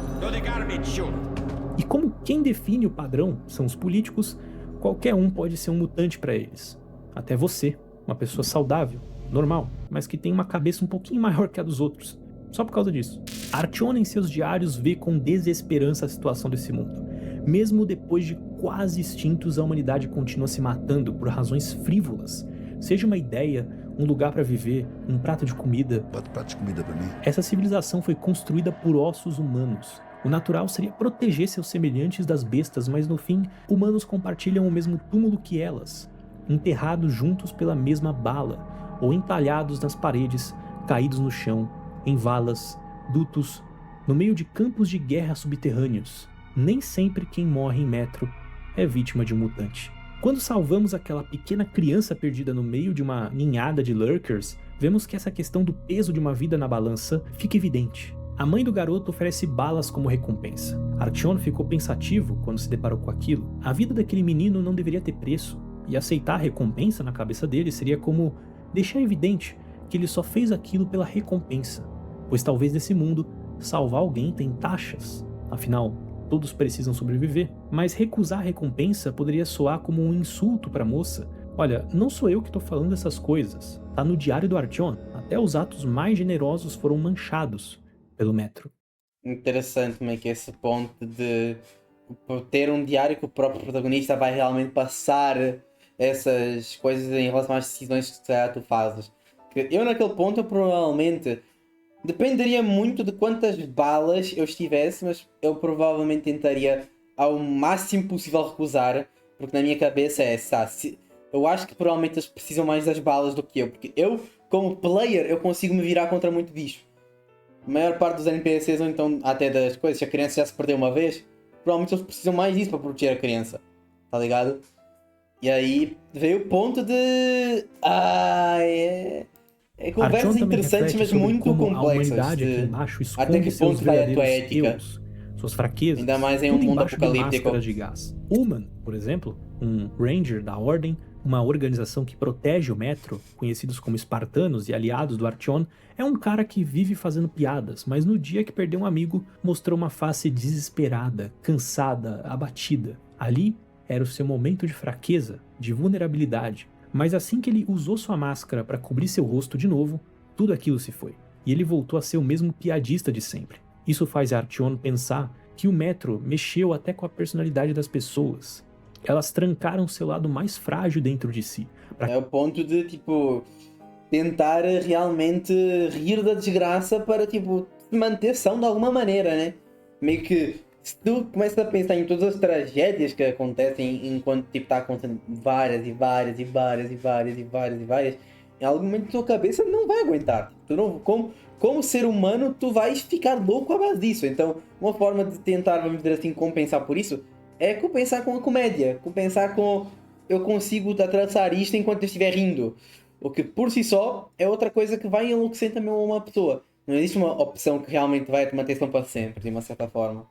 E como quem define o padrão são os políticos, qualquer um pode ser um mutante para eles. Até você, uma pessoa saudável, normal, mas que tem uma cabeça um pouquinho maior que a dos outros. Só por causa disso. Artyom em seus diários vê com desesperança a situação desse mundo. Mesmo depois de quase extintos, a humanidade continua se matando por razões frívolas. Seja uma ideia, um lugar para viver, um prato de comida. Prato de comida para mim. Essa civilização foi construída por ossos humanos. O natural seria proteger seus semelhantes das bestas, mas no fim, humanos compartilham o mesmo túmulo que elas, enterrados juntos pela mesma bala, ou entalhados nas paredes, caídos no chão, em valas, dutos, no meio de campos de guerra subterrâneos. Nem sempre quem morre em Metro é vítima de um mutante. Quando salvamos aquela pequena criança perdida no meio de uma ninhada de lurkers, vemos que essa questão do peso de uma vida na balança fica evidente. A mãe do garoto oferece balas como recompensa. Artyom ficou pensativo quando se deparou com aquilo. A vida daquele menino não deveria ter preço, e aceitar a recompensa na cabeça dele seria como deixar evidente que ele só fez aquilo pela recompensa, pois talvez nesse mundo salvar alguém tem taxas. Afinal, todos precisam sobreviver. Mas recusar a recompensa poderia soar como um insulto para a moça. Olha, não sou eu que tô falando essas coisas. Tá no diário do Artyom. Até os atos mais generosos foram manchados pelo metro. Interessante como é que esse ponto de ter um diário que o próprio protagonista vai realmente passar essas coisas em relação às decisões que tu fazes. Eu naquele ponto eu provavelmente dependeria muito de quantas balas eu estivesse, mas eu provavelmente tentaria ao máximo possível recusar, porque na minha cabeça é essa. Eu acho que provavelmente eles precisam mais das balas do que eu, porque eu, como player, eu consigo me virar contra muito bicho. A maior parte dos NPCs, ou então até das coisas, se a criança já se perdeu uma vez, provavelmente eles precisam mais disso para proteger a criança. Tá ligado? E aí veio o ponto de... É conversas interessantes, mas muito complexas. Até que ponto vai a tua ética? Suas fraquezas, ainda mais em um mundo apocalíptico. De gás. Ullman, por exemplo, um Ranger da Ordem, uma organização que protege o metro, conhecidos como espartanos e aliados do Artyom, é um cara que vive fazendo piadas, mas no dia que perdeu um amigo, mostrou uma face desesperada, cansada, abatida. Ali era o seu momento de fraqueza, de vulnerabilidade. Mas assim que ele usou sua máscara para cobrir seu rosto de novo, tudo aquilo se foi. E ele voltou a ser o mesmo piadista de sempre. Isso faz Artyom pensar que o metro mexeu até com a personalidade das pessoas. Elas trancaram seu lado mais frágil dentro de si. É o ponto de, tipo, tentar realmente rir da desgraça para, tipo, manter são de alguma maneira, né? Meio que, se tu começas a pensar em todas as tragédias que acontecem enquanto, tipo, está acontecendo várias, em algum momento a tua cabeça não vai aguentar. Tu não, como ser humano, tu vais ficar louco à base disso. Então, uma forma de tentar, vamos dizer assim, compensar por isso, é compensar com a comédia, compensar com eu consigo atravessar isto enquanto eu estiver rindo. O que por si só é outra coisa que vai enlouquecer também uma pessoa. Não existe uma opção que realmente vai te manter atenção para sempre, de uma certa forma.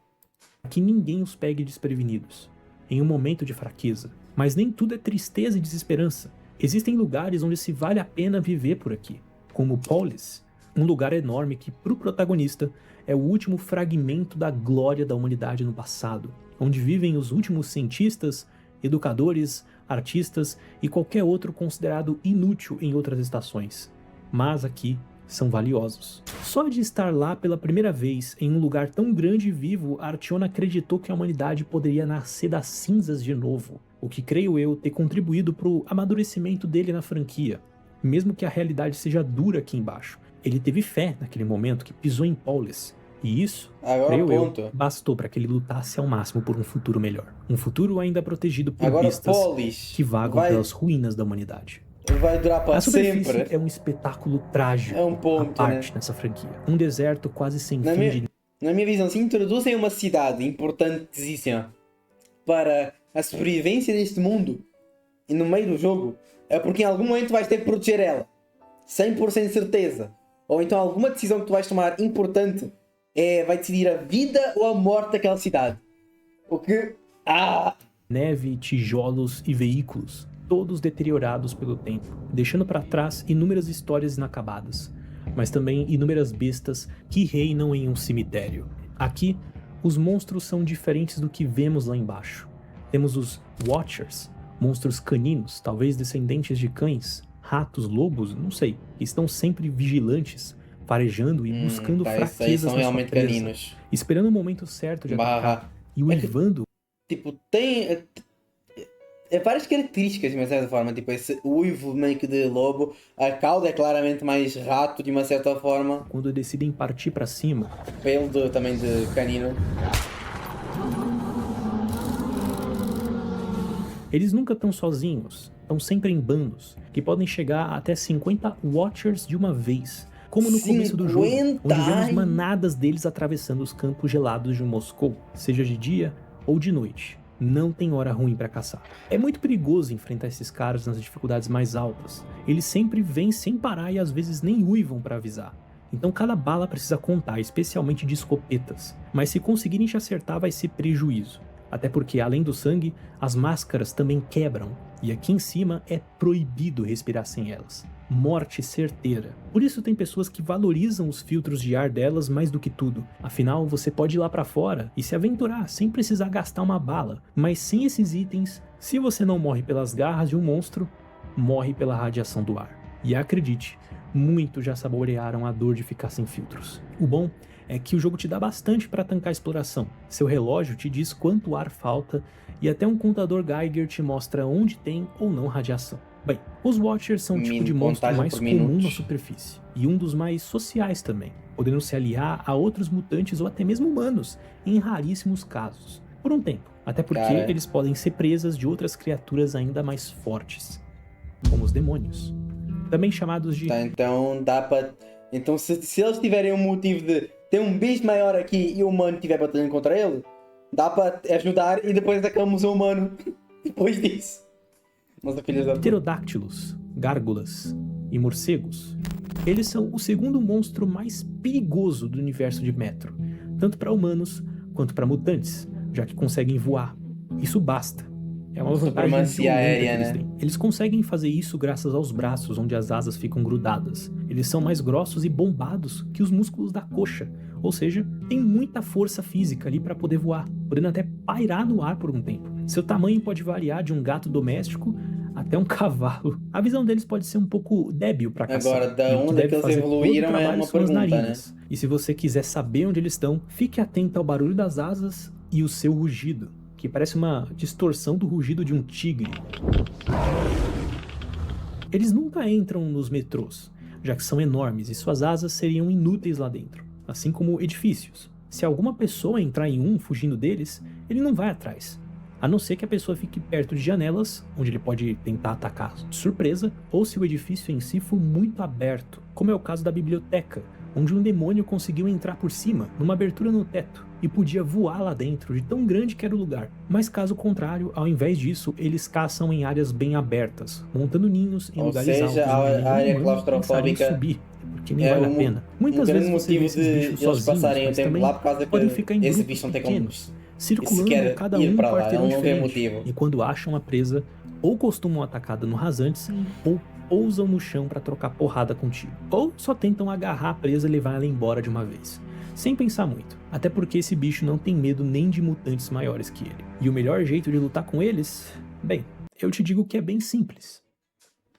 Que ninguém os pegue desprevenidos, em um momento de fraqueza. Mas nem tudo é tristeza e desesperança. Existem lugares onde se vale a pena viver por aqui, como Polis, um lugar enorme que, para o protagonista, é o último fragmento da glória da humanidade no passado, onde vivem os últimos cientistas, educadores, artistas e qualquer outro considerado inútil em outras estações. Mas aqui são valiosos. Só de estar lá pela primeira vez, em um lugar tão grande e vivo, Artyom acreditou que a humanidade poderia nascer das cinzas de novo, o que creio eu ter contribuído para o amadurecimento dele na franquia. Mesmo que a realidade seja dura aqui embaixo, ele teve fé naquele momento que pisou em Polis. E isso, creio eu, bastou para que ele lutasse ao máximo por um futuro melhor. Um futuro ainda protegido por vistas que vagam pelas ruínas da humanidade. Vai durar para sempre. É um espetáculo trágico à parte nessa franquia. Um deserto quase sem fim. Na minha visão, se introduzem uma cidade importantíssima para a sobrevivência deste mundo e no meio do jogo, é porque em algum momento vais ter que proteger ela. 100% de certeza. Ou então alguma decisão que tu vais tomar importante vai decidir a vida ou a morte daquela cidade. O que... Neve, tijolos e veículos, todos deteriorados pelo tempo, deixando para trás inúmeras histórias inacabadas, mas também inúmeras bestas que reinam em um cemitério. Aqui, os monstros são diferentes do que vemos lá embaixo. Temos os Watchers, monstros caninos, talvez descendentes de cães, ratos, lobos, não sei, que estão sempre vigilantes, farejando e buscando fraquezas na sua presa, esperando o momento certo de atacar e uivando. Tipo, tem várias características de uma certa forma, tipo esse uivo meio que de lobo, a cauda é claramente mais rato de uma certa forma. Quando decidem partir para cima, pelo também de canino. Eles nunca estão sozinhos, estão sempre em bandos, que podem chegar até 50 Watchers de uma vez. Como no começo do jogo, onde vemos manadas deles atravessando os campos gelados de Moscou, seja de dia ou de noite. não tem hora ruim para caçar. É muito perigoso enfrentar esses caras nas dificuldades mais altas. Eles sempre vêm sem parar e às vezes nem uivam para avisar. Então cada bala precisa contar, especialmente de escopetas. Mas se conseguirem te acertar vai ser prejuízo. Até porque, além do sangue, as máscaras também quebram. E aqui em cima é proibido respirar sem elas. Morte certeira. Por isso tem pessoas que valorizam os filtros de ar delas mais do que tudo. Afinal, você pode ir lá pra fora e se aventurar sem precisar gastar uma bala. Mas sem esses itens, se você não morre pelas garras de um monstro, morre pela radiação do ar. E acredite, muitos já saborearam a dor de ficar sem filtros. O bom é que o jogo te dá bastante para tancar a exploração. Seu relógio te diz quanto ar falta e até um contador Geiger te mostra onde tem ou não radiação. Bem, os Watchers são o tipo de monstro mais comum na superfície e um dos mais sociais também, podendo se aliar a outros mutantes ou até mesmo humanos, em raríssimos casos, por um tempo, até porque eles podem ser presas de outras criaturas ainda mais fortes, como os demônios, também chamados de... Tá, então dá pra... Então se eles tiverem um motivo de ter um bicho maior aqui e o humano estiver batalhando contra ele, dá pra ajudar e depois atacamos o humano depois disso. Pterodáctilos, gárgulas e morcegos. Eles são o segundo monstro mais perigoso do universo de Metro, tanto para humanos quanto para mutantes, já que conseguem voar. Isso basta. É uma vantagem aérea, né? Eles conseguem fazer isso graças aos braços, onde as asas ficam grudadas. Eles são mais grossos e bombados que os músculos da coxa, ou seja, tem muita força física ali para poder voar, podendo até pairar no ar por um tempo. Seu tamanho pode variar de um gato doméstico até um cavalo. A visão deles pode ser um pouco débil para caçar. Agora, da onde é que eles evoluíram é uma pergunta, né? E se você quiser saber onde eles estão, fique atento ao barulho das asas e o seu rugido, que parece uma distorção do rugido de um tigre. Eles nunca entram nos metrôs, já que são enormes e suas asas seriam inúteis lá dentro, assim como edifícios. Se alguma pessoa entrar em um fugindo deles, ele não vai atrás, a não ser que a pessoa fique perto de janelas, onde ele pode tentar atacar de surpresa, ou se o edifício em si for muito aberto, como é o caso da biblioteca, onde um demônio conseguiu entrar por cima, numa abertura no teto, e podia voar lá dentro, de tão grande que era o lugar. Mas caso contrário, ao invés disso, eles caçam em áreas bem abertas, montando ninhos em lugares altos. Ou seja, a área claustrofóbica subir, porque nem vale a pena. Muitas vezes você vê esses bichos sozinhos, mas também podem ficar em grupos pequenos, circulando cada um para quarteirão diferente, e quando acham a presa, ou costumam atacá-la no rasantes, ou pousam no chão para trocar porrada contigo, ou só tentam agarrar a presa e levar ela embora de uma vez, sem pensar muito, até porque esse bicho não tem medo nem de mutantes maiores que ele. E o melhor jeito de lutar com eles? Bem, eu te digo que é bem simples.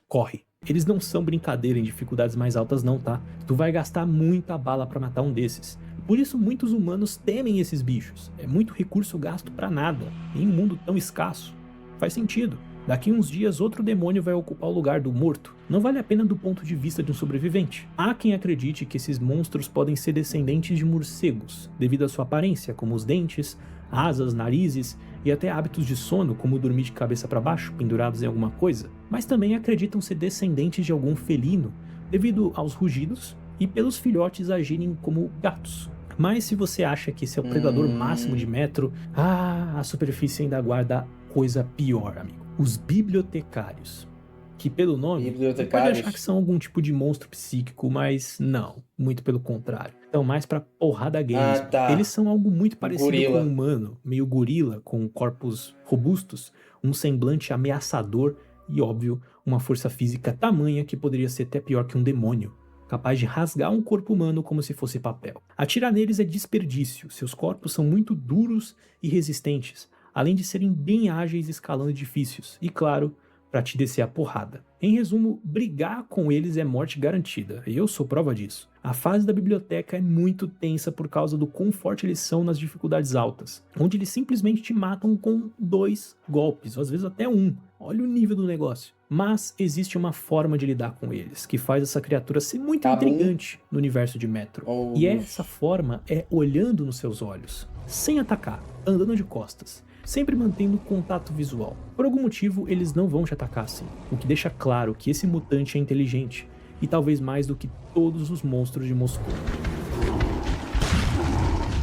Corre. Eles não são brincadeira em dificuldades mais altas não, tá? Tu vai gastar muita bala para matar um desses. Por isso muitos humanos temem esses bichos. É muito recurso gasto pra nada, em um mundo tão escasso. Faz sentido. Daqui uns dias outro demônio vai ocupar o lugar do morto. Não vale a pena do ponto de vista de um sobrevivente. Há quem acredite que esses monstros podem ser descendentes de morcegos, devido à sua aparência, como os dentes, asas, narizes e até hábitos de sono, como dormir de cabeça para baixo, pendurados em alguma coisa. Mas também acreditam ser descendentes de algum felino, devido aos rugidos e pelos filhotes agirem como gatos. Mas se você acha que esse é o predador máximo de Metro, a superfície ainda guarda coisa pior, amigo. Os bibliotecários. Que pelo nome, você pode achar que são algum tipo de monstro psíquico, mas não, muito pelo contrário. Então mais pra porrada games. Eles são algo muito parecido com um humano, meio gorila, com corpos robustos, um semblante ameaçador e, óbvio, uma força física tamanha que poderia ser até pior que um demônio, capaz de rasgar um corpo humano como se fosse papel. Atirar neles é desperdício, seus corpos são muito duros e resistentes, além de serem bem ágeis escalando edifícios, e claro, para te descer a porrada. Em resumo, brigar com eles é morte garantida, e eu sou prova disso. A fase da biblioteca é muito tensa por causa do quão forte eles são nas dificuldades altas, onde eles simplesmente te matam com 2 golpes, ou às vezes até 1. Olha o nível do negócio. Mas existe uma forma de lidar com eles, que faz essa criatura ser muito intrigante no universo de Metro. E essa forma é olhando nos seus olhos, sem atacar, andando de costas, sempre mantendo contato visual. Por algum motivo, eles não vão te atacar assim, o que deixa claro que esse mutante é inteligente, e talvez mais do que todos os monstros de Moscou.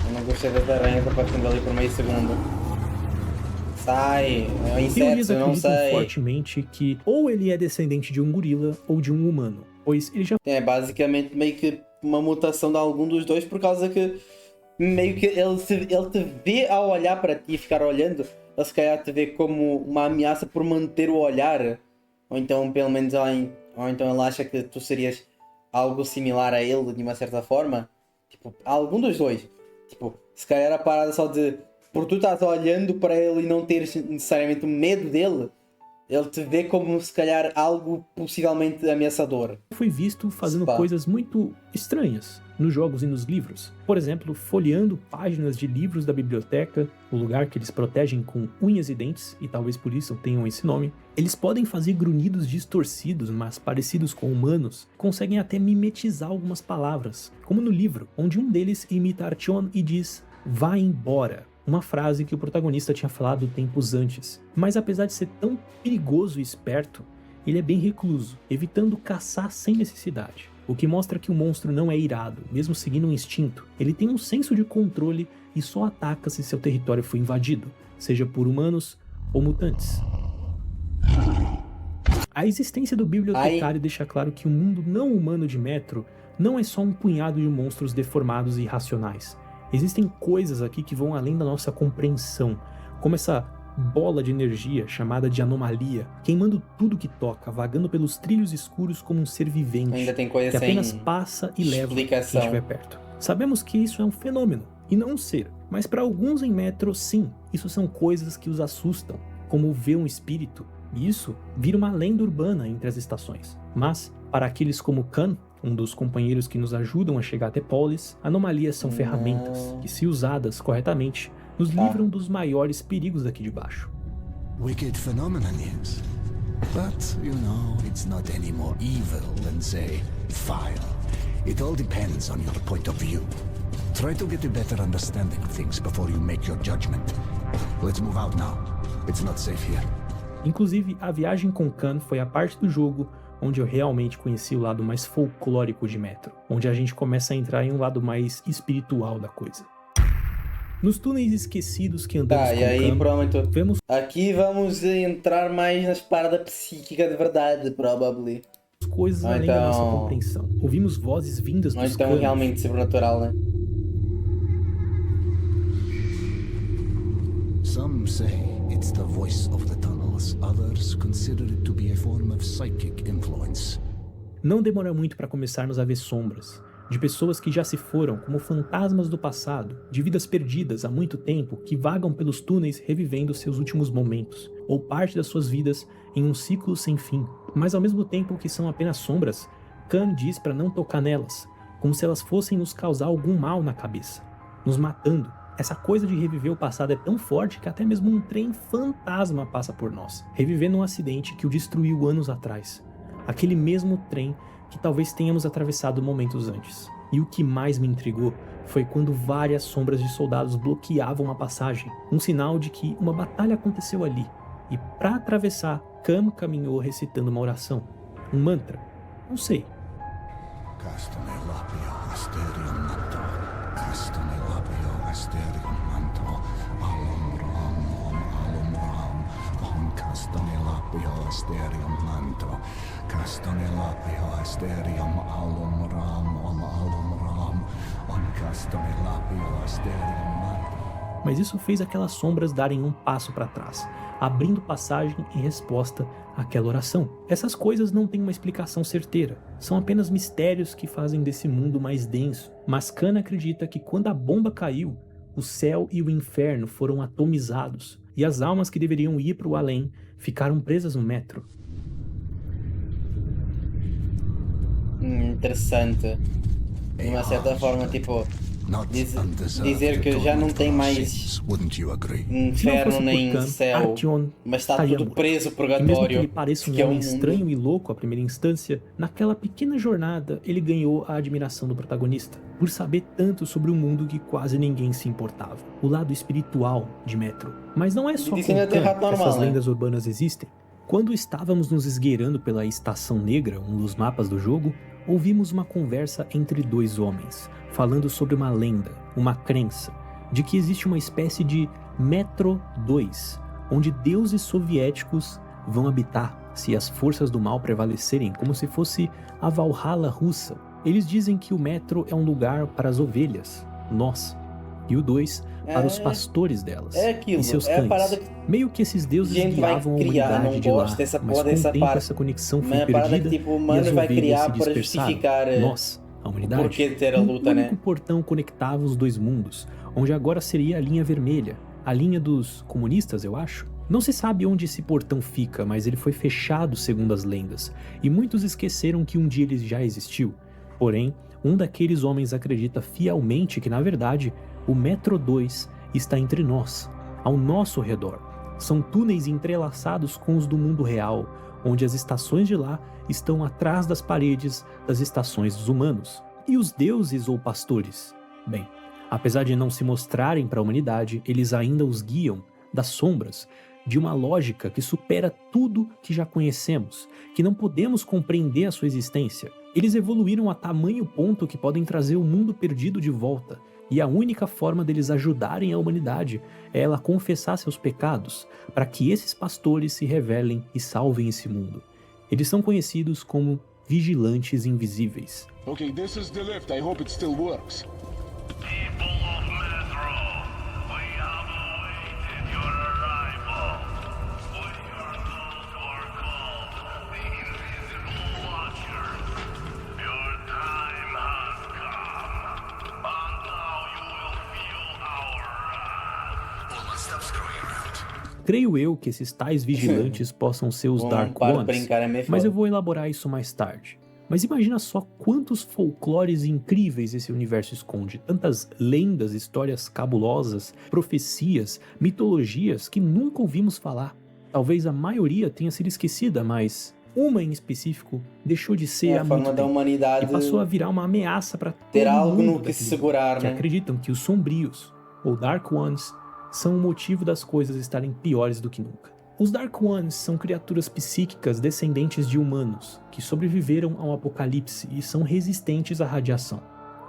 Eu não gostei das aranhas aparecendo ali por meio segundo. Sai, é um inseto, Teorias eu não acreditam sei. fortemente que ou ele é descendente de um gorila ou de um humano, pois ele já... É basicamente meio que uma mutação de algum dos dois, por causa que meio que ele te vê ao olhar para ti e ficar olhando, ele se calhar te vê como uma ameaça por manter o olhar, ou então pelo menos ou então ele acha que tu serias algo similar a ele de uma certa forma, tipo, algum dos dois, tipo, se calhar a parada só de, por tu estás olhando para ele e não teres necessariamente medo dele, ele te vê como se calhar algo possivelmente ameaçador. Foi visto fazendo coisas muito estranhas nos jogos e nos livros. Por exemplo, folheando páginas de livros da biblioteca, o lugar que eles protegem com unhas e dentes, e talvez por isso tenham esse nome. Eles podem fazer grunhidos distorcidos, mas parecidos com humanos, conseguem até mimetizar algumas palavras, como no livro, onde um deles imita Artyom e diz "vá embora", uma frase que o protagonista tinha falado tempos antes. Mas apesar de ser tão perigoso e esperto, ele é bem recluso, evitando caçar sem necessidade. O que mostra que o monstro não é irado, mesmo seguindo um instinto. Ele tem um senso de controle e só ataca se seu território foi invadido, seja por humanos ou mutantes. A existência do bibliotecário deixa claro que o mundo não humano de Metro não é só um punhado de monstros deformados e irracionais. Existem coisas aqui que vão além da nossa compreensão, como essa bola de energia chamada de anomalia, queimando tudo que toca, vagando pelos trilhos escuros como um ser vivente, ainda tem coisa que apenas sem passa e leva quem explicação. estiver perto. Sabemos que isso é um fenômeno, e não um ser, mas para alguns em Metro, sim, isso são coisas que os assustam, como ver um espírito, e isso vira uma lenda urbana entre as estações. Mas, para aqueles como Khan, um dos companheiros que nos ajudam a chegar até Polis, anomalias são ferramentas que, se usadas corretamente, nos livram dos maiores perigos daqui de baixo. Wicked phenomenon, yes. But, you know, it's not any more evil than, say, fire. It all depends on your point of view. Try to get a better understanding of things before you make your judgment. Let's move out now. It's not safe here. Inclusive, a viagem com Khan foi a parte do jogo onde eu realmente conheci o lado mais folclórico de Metro, onde a gente começa a entrar em um lado mais espiritual da coisa. Nos túneis esquecidos que andamos com e aí, Khan, provavelmente, vemos aqui vamos entrar mais nas paradas psíquicas de verdade, provavelmente. Coisas além da nossa compreensão. Ouvimos vozes vindas dos canos. Realmente sobrenatural, né? Some say it's the voice of the tunnels. Others consider it to be a form of psychic influence. Não demora muito para começarmos a ver sombras de pessoas que já se foram, como fantasmas do passado, de vidas perdidas há muito tempo que vagam pelos túneis revivendo seus últimos momentos, ou parte das suas vidas em um ciclo sem fim. Mas ao mesmo tempo que são apenas sombras, Khan diz para não tocar nelas, como se elas fossem nos causar algum mal na cabeça, nos matando. Essa coisa de reviver o passado é tão forte que até mesmo um trem fantasma passa por nós, revivendo um acidente que o destruiu anos atrás. Aquele mesmo trem que talvez tenhamos atravessado momentos antes. E o que mais me intrigou foi quando várias sombras de soldados bloqueavam a passagem, um sinal de que uma batalha aconteceu ali. E para atravessar, Khan caminhou recitando uma oração, um mantra, não sei. Mas isso fez aquelas sombras darem um passo para trás, abrindo passagem em resposta àquela oração. Essas coisas não têm uma explicação certeira, são apenas mistérios que fazem desse mundo mais denso. Mas Khan acredita que quando a bomba caiu, o céu e o inferno foram atomizados, e as almas que deveriam ir para o além ficaram presas no Metro. Interessante. De uma certa forma, tipo, dizer que já não tem mais inferno nem céu, Artyom mas está tudo preso, purgatório. Mesmo que ele pareça um homem estranho e louco à primeira instância, naquela pequena jornada ele ganhou a admiração do protagonista, por saber tanto sobre um mundo que quase ninguém se importava. O lado espiritual de Metro. Mas não é só com Khan que essas lendas urbanas existem. Quando estávamos nos esgueirando pela Estação Negra, um dos mapas do jogo, ouvimos uma conversa entre dois homens, falando sobre uma lenda, uma crença, de que existe uma espécie de Metro 2, onde deuses soviéticos vão habitar se as forças do mal prevalecerem, como se fosse a Valhalla russa. Eles dizem que o Metro é um lugar para as ovelhas, nós, e o 2 para os pastores delas aquilo, e seus a cães. parada que Meio que esses deuses gente vai guiavam a criar, humanidade não de lá, gosto dessa mas porra, com o dessa tempo parte. essa conexão foi Mas a parada perdida que, tipo, o e humano as vai ovelhas criar se para dispersaram. justificar Nós, a humanidade, porquê de ter a luta, um único portão conectava os dois mundos, onde agora seria a linha vermelha, a linha dos comunistas, eu acho. Não se sabe onde esse portão fica, mas ele foi fechado segundo as lendas, e muitos esqueceram que um dia ele já existiu. Porém, um daqueles homens acredita fielmente que, na verdade, o Metro 2 está entre nós, ao nosso redor. São túneis entrelaçados com os do mundo real, onde as estações de lá estão atrás das paredes das estações dos humanos. E os deuses ou pastores? Bem, apesar de não se mostrarem para a humanidade, eles ainda os guiam das sombras, de uma lógica que supera tudo que já conhecemos, que não podemos compreender a sua existência. Eles evoluíram a tamanho ponto que podem trazer o mundo perdido de volta, e a única forma deles ajudarem a humanidade é ela confessar seus pecados, para que esses pastores se revelem e salvem esse mundo. Eles são conhecidos como vigilantes invisíveis. Okay, this is the lift. I hope it still works. Creio eu que esses tais vigilantes possam ser os Dark Ones, mas eu vou elaborar isso mais tarde. Mas imagina só quantos folclores incríveis esse universo esconde, tantas lendas, histórias cabulosas, profecias, mitologias que nunca ouvimos falar. Talvez a maioria tenha sido esquecida, mas uma em específico deixou de ser a forma da humanidade e passou a virar uma ameaça para ter todo algo mundo no que se segurar, que acreditam que os sombrios, ou Dark Ones, são o motivo das coisas estarem piores do que nunca. Os Dark Ones são criaturas psíquicas descendentes de humanos, que sobreviveram ao apocalipse e são resistentes à radiação.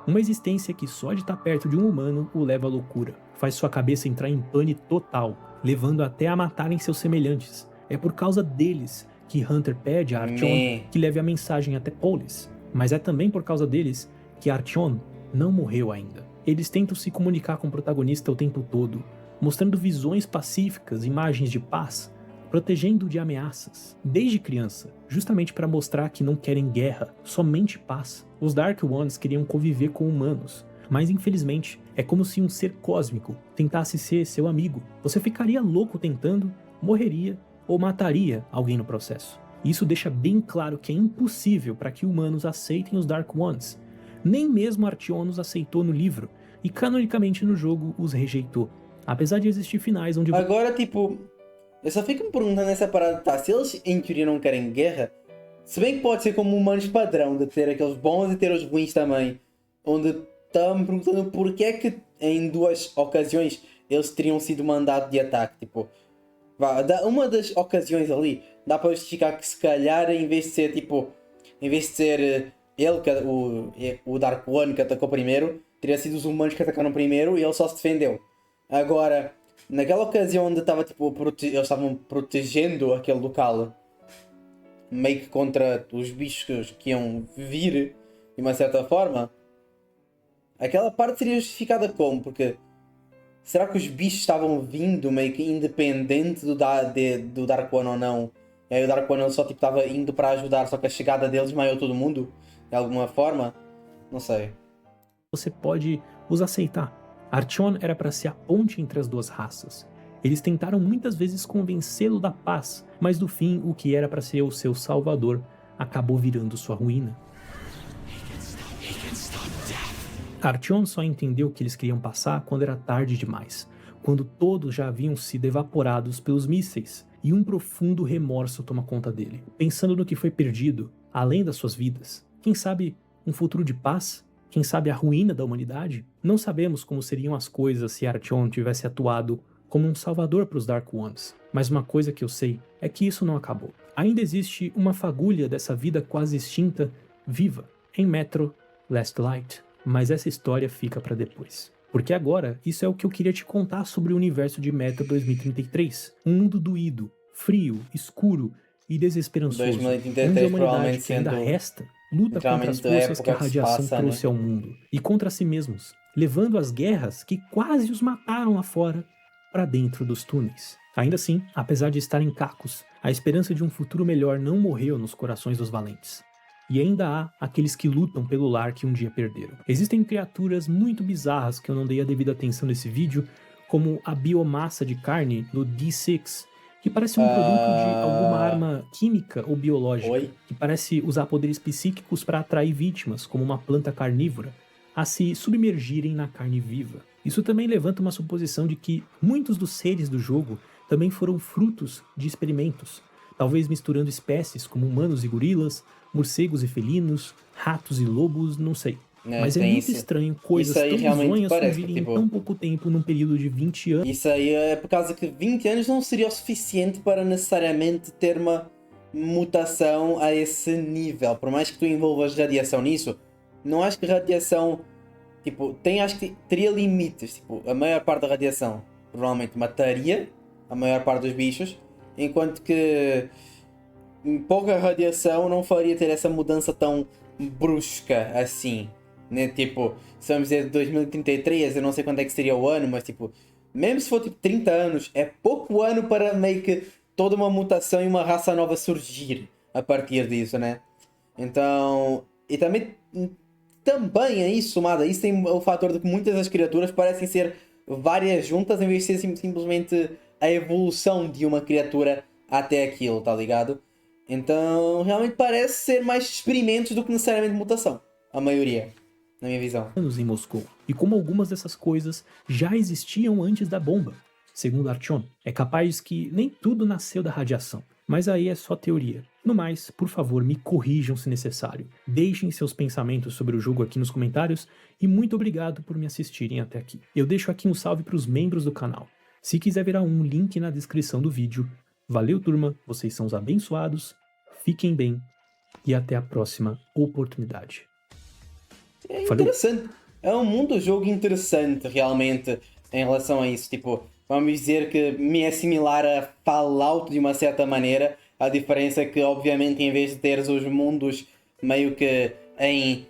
Uma existência que só de estar perto de um humano o leva à loucura, faz sua cabeça entrar em pane total, levando até a matarem seus semelhantes. É por causa deles que Hunter pede a Artyom que leve a mensagem até Polis, mas é também por causa deles que Artyom não morreu ainda. Eles tentam se comunicar com o protagonista o tempo todo, mostrando visões pacíficas, imagens de paz, protegendo-o de ameaças, desde criança, justamente para mostrar que não querem guerra, somente paz. Os Dark Ones queriam conviver com humanos, mas infelizmente é como se um ser cósmico tentasse ser seu amigo. Você ficaria louco tentando, morreria ou mataria alguém no processo. Isso deixa bem claro que é impossível para que humanos aceitem os Dark Ones. Nem mesmo Artyom os aceitou no livro, e canonicamente no jogo os rejeitou. Apesar de existir finais onde... Agora, tipo, eu só fico me perguntando nessa parada, tá? Se eles em teoria não querem guerra, se bem que pode ser como humanos padrão, de ter aqueles bons e ter os ruins também, onde estão-me perguntando porque é que em duas ocasiões eles teriam sido mandados de ataque, tipo... Uma das ocasiões ali, dá para justificar que se calhar em vez de ser, tipo... Em vez de ser ele, o Dark One que atacou primeiro, teria sido os humanos que atacaram primeiro e ele só se defendeu. Agora, naquela ocasião onde estava, tipo, eles estavam protegendo aquele local meio que contra os bichos que iam vir, de uma certa forma, aquela parte seria justificada como? Porque será que os bichos estavam vindo meio que independente do Dark One ou não? E aí o Dark One ele só tipo estava indo para ajudar, só que a chegada deles maiou todo mundo? De alguma forma? Não sei. Você pode os aceitar. Artyom era para ser a ponte entre as duas raças. Eles tentaram muitas vezes convencê-lo da paz, mas no fim o que era para ser o seu salvador acabou virando sua ruína. Artyom só entendeu o que eles queriam passar quando era tarde demais, quando todos já haviam sido evaporados pelos mísseis, e um profundo remorso toma conta dele, pensando no que foi perdido, além das suas vidas. Quem sabe um futuro de paz? Quem sabe a ruína da humanidade? Não sabemos como seriam as coisas se Artyom tivesse atuado como um salvador para os Dark Ones, mas uma coisa que eu sei é que isso não acabou. Ainda existe uma fagulha dessa vida quase extinta, viva, em Metro Last Light, mas essa história fica para depois. Porque agora, isso é o que eu queria te contar sobre o universo de Metro 2033. Um mundo doído, frio, escuro e desesperançoso. 2033, onde a humanidade que ainda resta luta contra as forças que a radiação trouxe ao mundo. E contra si mesmos, levando as guerras que quase os mataram lá fora para dentro dos túneis. Ainda assim, apesar de estarem cacos, a esperança de um futuro melhor não morreu nos corações dos valentes. E ainda há aqueles que lutam pelo lar que um dia perderam. Existem criaturas muito bizarras que eu não dei a devida atenção nesse vídeo, como a biomassa de carne no D6, que parece um produto de alguma arma química ou biológica, que parece usar poderes psíquicos para atrair vítimas, como uma planta carnívora, a se submergirem na carne viva. Isso também levanta uma suposição de que muitos dos seres do jogo também foram frutos de experimentos, talvez misturando espécies como humanos e gorilas, morcegos e felinos, ratos e lobos, não sei. Mas é muito estranho coisas tão bizonhas surgirem em tão pouco tempo, num período de 20 anos. Isso aí é por causa que 20 anos não seria o suficiente para necessariamente ter uma mutação a esse nível. Por mais que tu envolvas radiação nisso, não acho que radiação, tipo, acho que teria limites. Tipo, a maior parte da radiação provavelmente mataria a maior parte dos bichos, enquanto que pouca radiação não faria ter essa mudança tão brusca assim, né? Tipo, se vamos dizer 2033, eu não sei quando é que seria o ano, mas tipo, mesmo se for tipo 30 anos, é pouco ano para meio que toda uma mutação e uma raça nova surgir a partir disso, né? Então, e também é isso, somado a isso, tem o fator de que muitas das criaturas parecem ser várias juntas em vez de ser simplesmente a evolução de uma criatura até aquilo, tá ligado? Então, realmente parece ser mais experimentos do que necessariamente mutação. A maioria, na minha visão. Em Moscou. E como algumas dessas coisas já existiam antes da bomba. Segundo Artyom, é capaz que nem tudo nasceu da radiação. Mas aí é só teoria. No mais, por favor, me corrijam se necessário. Deixem seus pensamentos sobre o jogo aqui nos comentários e muito obrigado por me assistirem até aqui. Eu deixo aqui um salve para os membros do canal. Se quiser ver um link na descrição do vídeo. Valeu, turma, vocês são os abençoados, fiquem bem e até a próxima oportunidade. É interessante, é um mundo do jogo interessante realmente em relação a isso. Tipo, vamos dizer que me é similar a Fallout de uma certa maneira. A diferença é que, obviamente, em vez de teres os mundos meio que em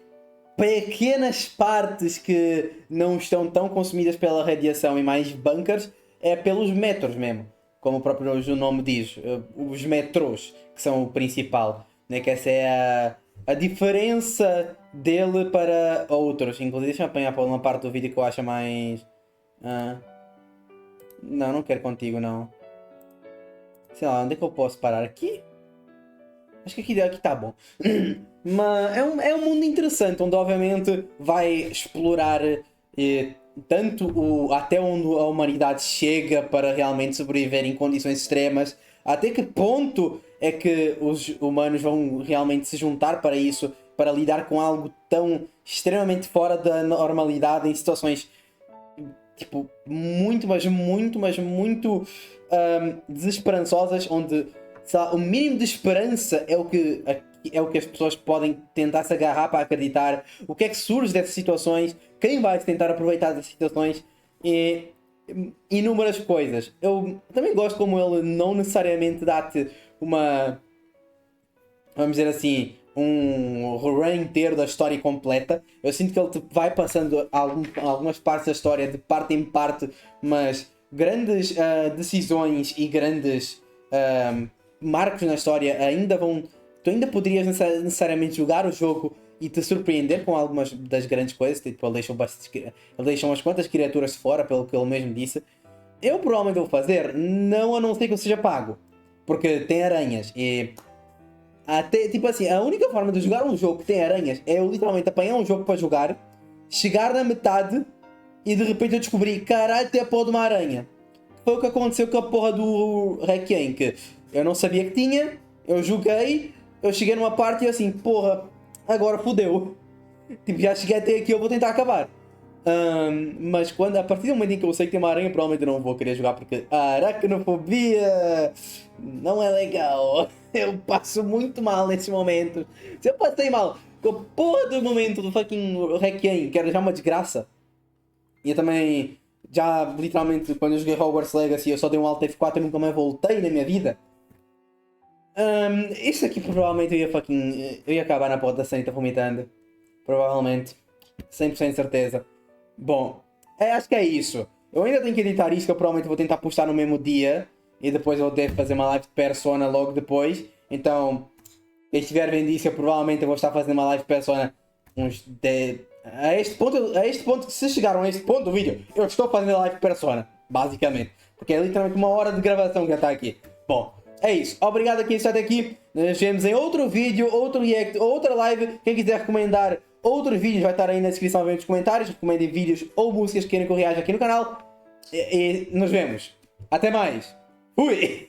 pequenas partes que não estão tão consumidas pela radiação e mais bunkers, é pelos metros mesmo, como o próprio nome diz, os metros, que são o principal, né? Que essa é a diferença dele para outros. Inclusive, deixa eu apanhar para uma parte do vídeo que eu acho mais... Não quero contigo, não. Sei lá, onde é que eu posso parar? Aqui? Acho que aqui tá bom. Mas é um mundo interessante, onde obviamente vai explorar tanto até onde a humanidade chega para realmente sobreviver em condições extremas, até que ponto é que os humanos vão realmente se juntar para isso, para lidar com algo tão extremamente fora da normalidade, em situações tipo muito desesperançosas, onde o mínimo de esperança é o que as pessoas podem tentar se agarrar para acreditar. O que é que surge dessas situações? Quem vai tentar aproveitar dessas situações? E inúmeras coisas. Eu também gosto como ele não necessariamente dá-te uma... Vamos dizer assim... um run inteiro da história completa. Eu sinto que ele te vai passando algumas partes da história de parte em parte, mas grandes decisões e grandes marcos na história tu ainda poderias necessariamente jogar o jogo e te surpreender com algumas das grandes coisas. Tipo, ele deixa umas quantas criaturas fora, pelo que ele mesmo disse. Eu provavelmente vou fazer, a não ser que eu seja pago, porque tem aranhas e até, tipo assim, a única forma de jogar um jogo que tem aranhas é eu literalmente apanhar um jogo para jogar, chegar na metade e de repente eu descobri, caralho, tem a porra de uma aranha. Foi o que aconteceu com a porra do Requiem, que eu não sabia que tinha, eu joguei, eu cheguei numa parte e eu assim, porra, agora fodeu. Tipo, já cheguei até aqui, eu vou tentar acabar. Mas a partir do momento em que eu sei que tem uma aranha, provavelmente não vou querer jogar, porque a aracnofobia não é legal. Eu passo muito mal nesse momento. Se eu passei mal com a porra do momento do fucking Requiem, que era já uma desgraça, eu também, já literalmente, quando eu joguei Hogwarts Legacy, eu só dei um Alt F4 e nunca mais voltei na minha vida. Isso aqui provavelmente eu ia acabar na porta da sanita vomitando. Provavelmente. 100% de certeza. Bom, acho que é isso. Eu ainda tenho que editar isto, que eu provavelmente vou tentar postar no mesmo dia. E depois eu devo fazer uma live de Persona logo depois. Então, quem estiver vendo isso, eu provavelmente vou estar fazendo uma live de Persona uns 10... A este ponto, se chegaram a este ponto do vídeo, eu estou fazendo a live de Persona. Basicamente. Porque é literalmente 1 hora de gravação que já está aqui. Bom, é isso. Obrigado a quem está até aqui. Nos vemos em outro vídeo, outro react, outra live. Quem quiser recomendar outros vídeos vai estar aí na descrição nos comentários. Recomendem vídeos ou músicas que querem que eu reaja aqui no canal. E nos vemos. Até mais. Fui!